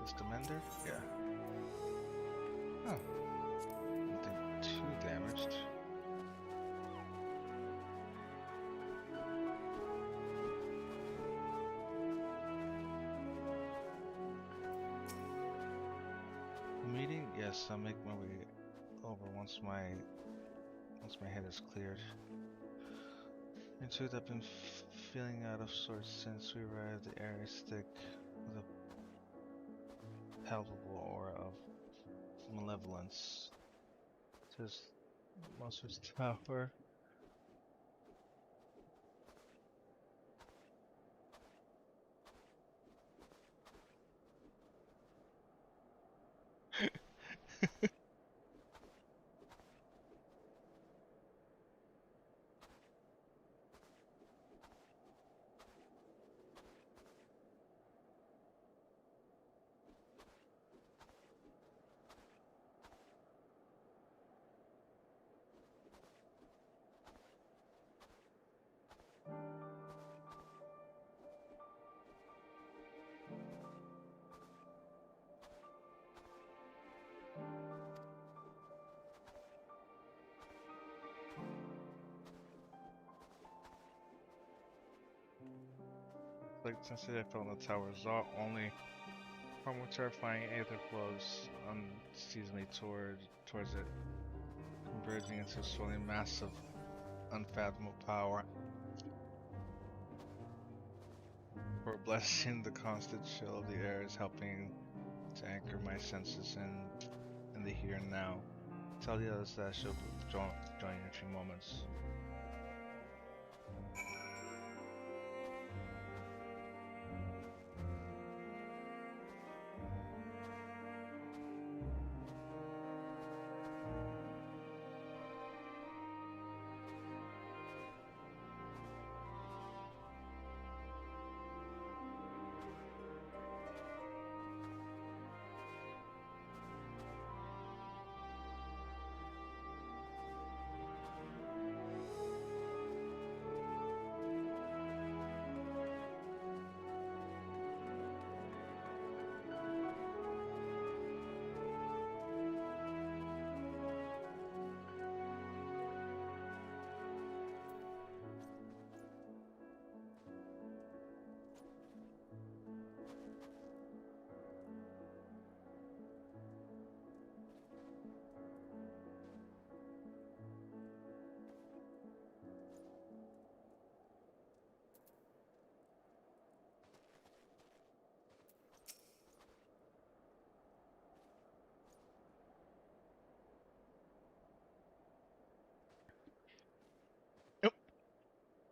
Is Commander? Yeah. Oh. Nothing too damaged. Meeting? Yes, I'll make my way over once my head is cleared. In truth, I've been feeling out of sorts since we arrived. The air is thick with a palpable aura of malevolence. Says Monster's Tower. Like since I fell in the tower, Zaw only far more terrifying aether flows unceasingly towards it, converging into a swirling mass of unfathomable power. For a blessing, the constant chill of the air is helping to anchor my senses in the here and now. Tell the others that I shall join in a few moments.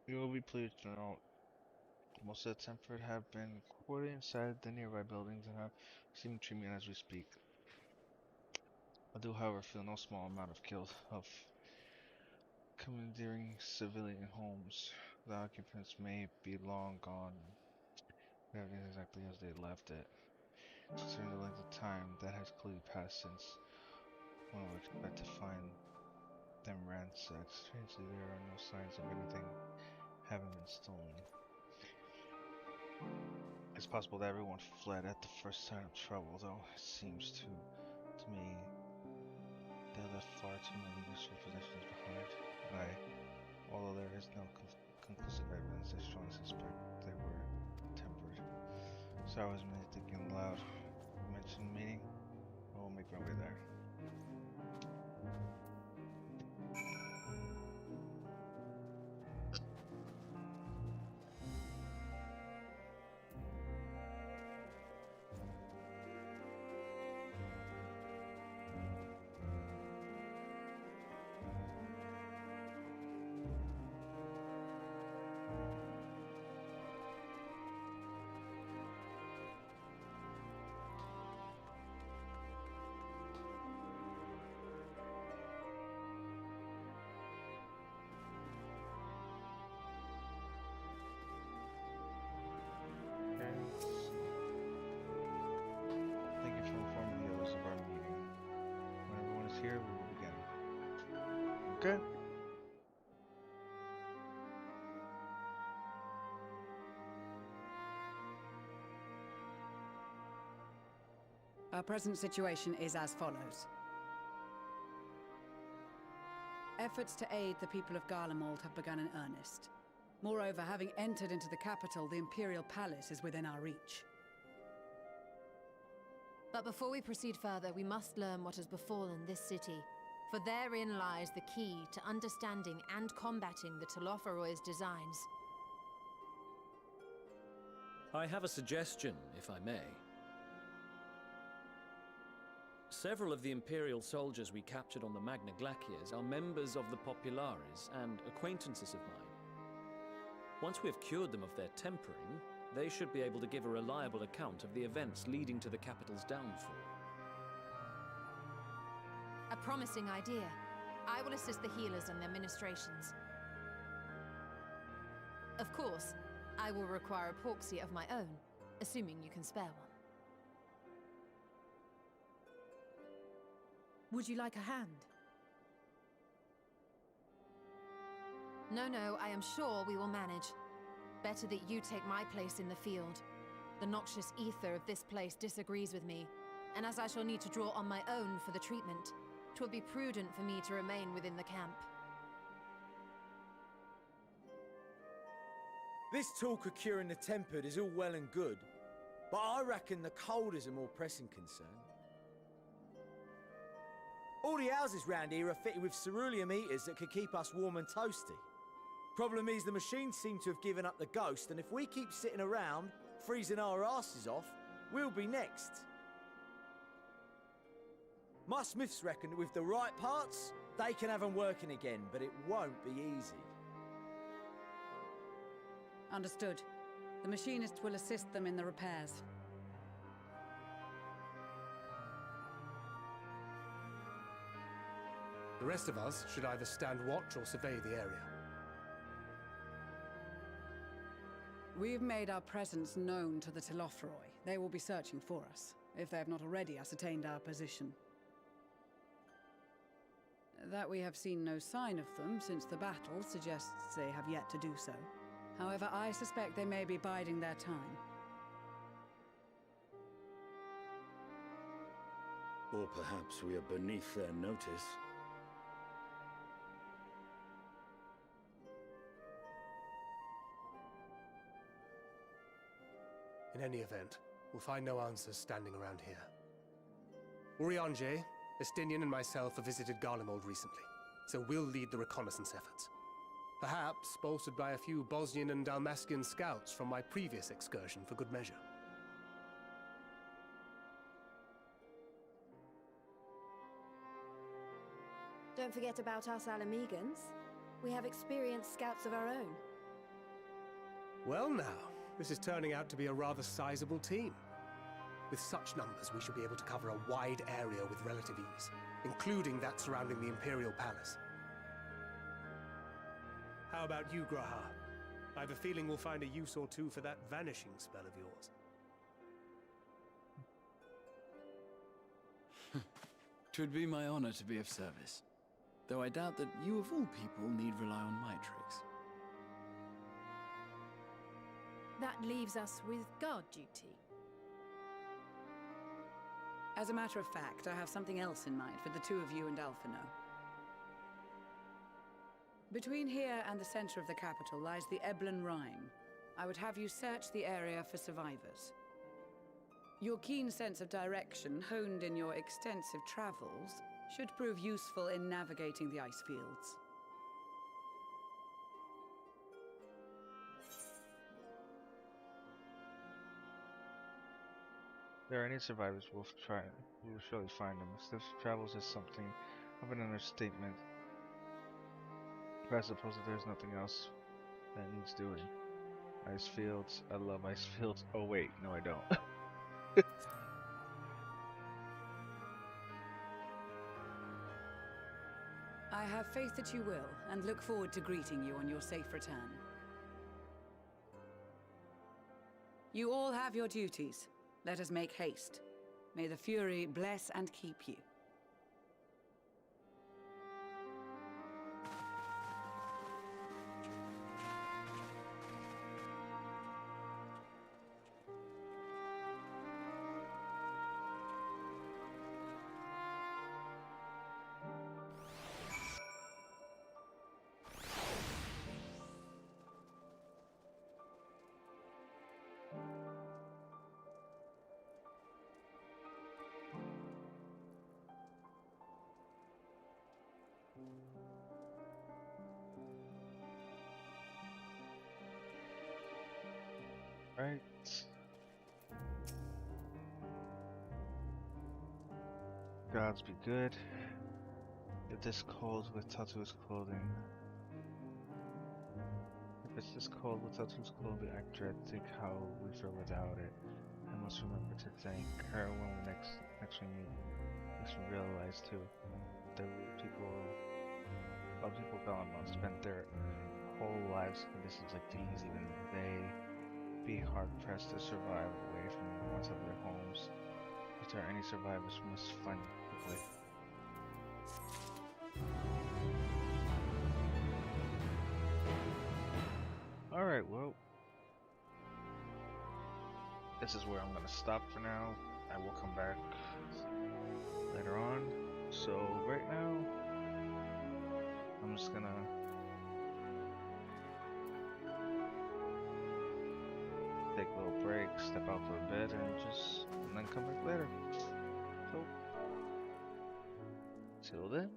You will be pleased to know most of the Tempered have been quartered inside the nearby buildings and are receiving treatment as we speak. I do, however, feel no small amount of guilt of commandeering civilian homes. The occupants may be long gone, everything exactly as they left it. Considering the length of time that has clearly passed since one would expect to find then ransacked. Strangely, there are no signs of anything having been stolen. It's possible that everyone fled at the first sign of trouble, though it seems to me they left far too many useful possessions behind. Although there is no conclusive evidence, I strongly suspect they were tempered. So I was merely thinking aloud. Mention meeting? We'll make our way there. Thank you for informing the others of our meeting. When everyone is here, we will begin. Okay. Our present situation is as follows. Efforts to aid the people of Garlemald have begun in earnest. Moreover, having entered into the capital, the Imperial Palace is within our reach. But before we proceed further, we must learn what has befallen this city, for therein lies the key to understanding and combating the Telophoroid's designs. I have a suggestion, if I may. Several of the Imperial soldiers we captured on the Magna Glaciers are members of the Populares and acquaintances of mine. Once we have cured them of their tempering, they should be able to give a reliable account of the events leading to the capital's downfall. A promising idea. I will assist the healers in their ministrations. Of course, I will require a proxy of my own, assuming you can spare one. Would you like a hand? No, I am sure we will manage. Better that you take my place in the field. The noxious ether of this place disagrees with me, and as I shall need to draw on my own for the treatment, 'twill be prudent for me to remain within the camp. This talk of curing the tempered is all well and good, but I reckon the cold is a more pressing concern. All the houses round here are fitted with cerulean heaters that could keep us warm and toasty. Problem is, the machines seem to have given up the ghost, and if we keep sitting around, freezing our asses off, we'll be next. My smiths reckon that with the right parts, they can have them working again, but it won't be easy. Understood. The machinist will assist them in the repairs. The rest of us should either stand watch or survey the area. We've made our presence known to the Telophoroi. They will be searching for us, if they have not already ascertained our position. That we have seen no sign of them since the battle suggests they have yet to do so. However, I suspect they may be biding their time. Or perhaps we are beneath their notice. In any event, we'll find no answers standing around here. Urianger, Estinian and myself have visited Garlemald recently, so we'll lead the reconnaissance efforts. Perhaps bolstered by a few Bosnian and Dalmatian scouts from my previous excursion for good measure. Don't forget about us Alamegans. We have experienced scouts of our own. Well now, this is turning out to be a rather sizable team. With such numbers, we should be able to cover a wide area with relative ease, including that surrounding the Imperial Palace. How about you, Graha? I have a feeling we'll find a use or two for that vanishing spell of yours. 'Twould be my honor to be of service. though I doubt that you of all people need rely on my tricks. That leaves us with guard duty. As a matter of fact, I have something else in mind for the two of you and Alphino. Between here and the center of the capital lies the Eblan Rhine. I would have you search the area for survivors. Your keen sense of direction, honed in your extensive travels, should prove useful in navigating the ice fields. If there are any survivors, we'll surely find them. Stiff travels is something of an understatement. But I suppose that there's nothing else that needs doing. Ice fields, I love ice fields. Oh wait, no I don't. I have faith that you will, and look forward to greeting you on your safe return. You all have your duties. Let us make haste. May the Fury bless and keep you. Right. Gods be good. If this cold with Tatu's clothing. If it's this cold with Tatu's clothing, I dread to think how we feel without it. I must remember to thank her when we next we meet. Makes me realize too that other people gone on spent their whole lives in conditions like these, even they be hard pressed to survive away from the ones of their homes. If there are any survivors, we must find them quickly. Alright, well, this is where I'm gonna stop for now. I will come back later on. So right now, I'm just gonna take a little break, step out for a bit, and then come back later. So, till then.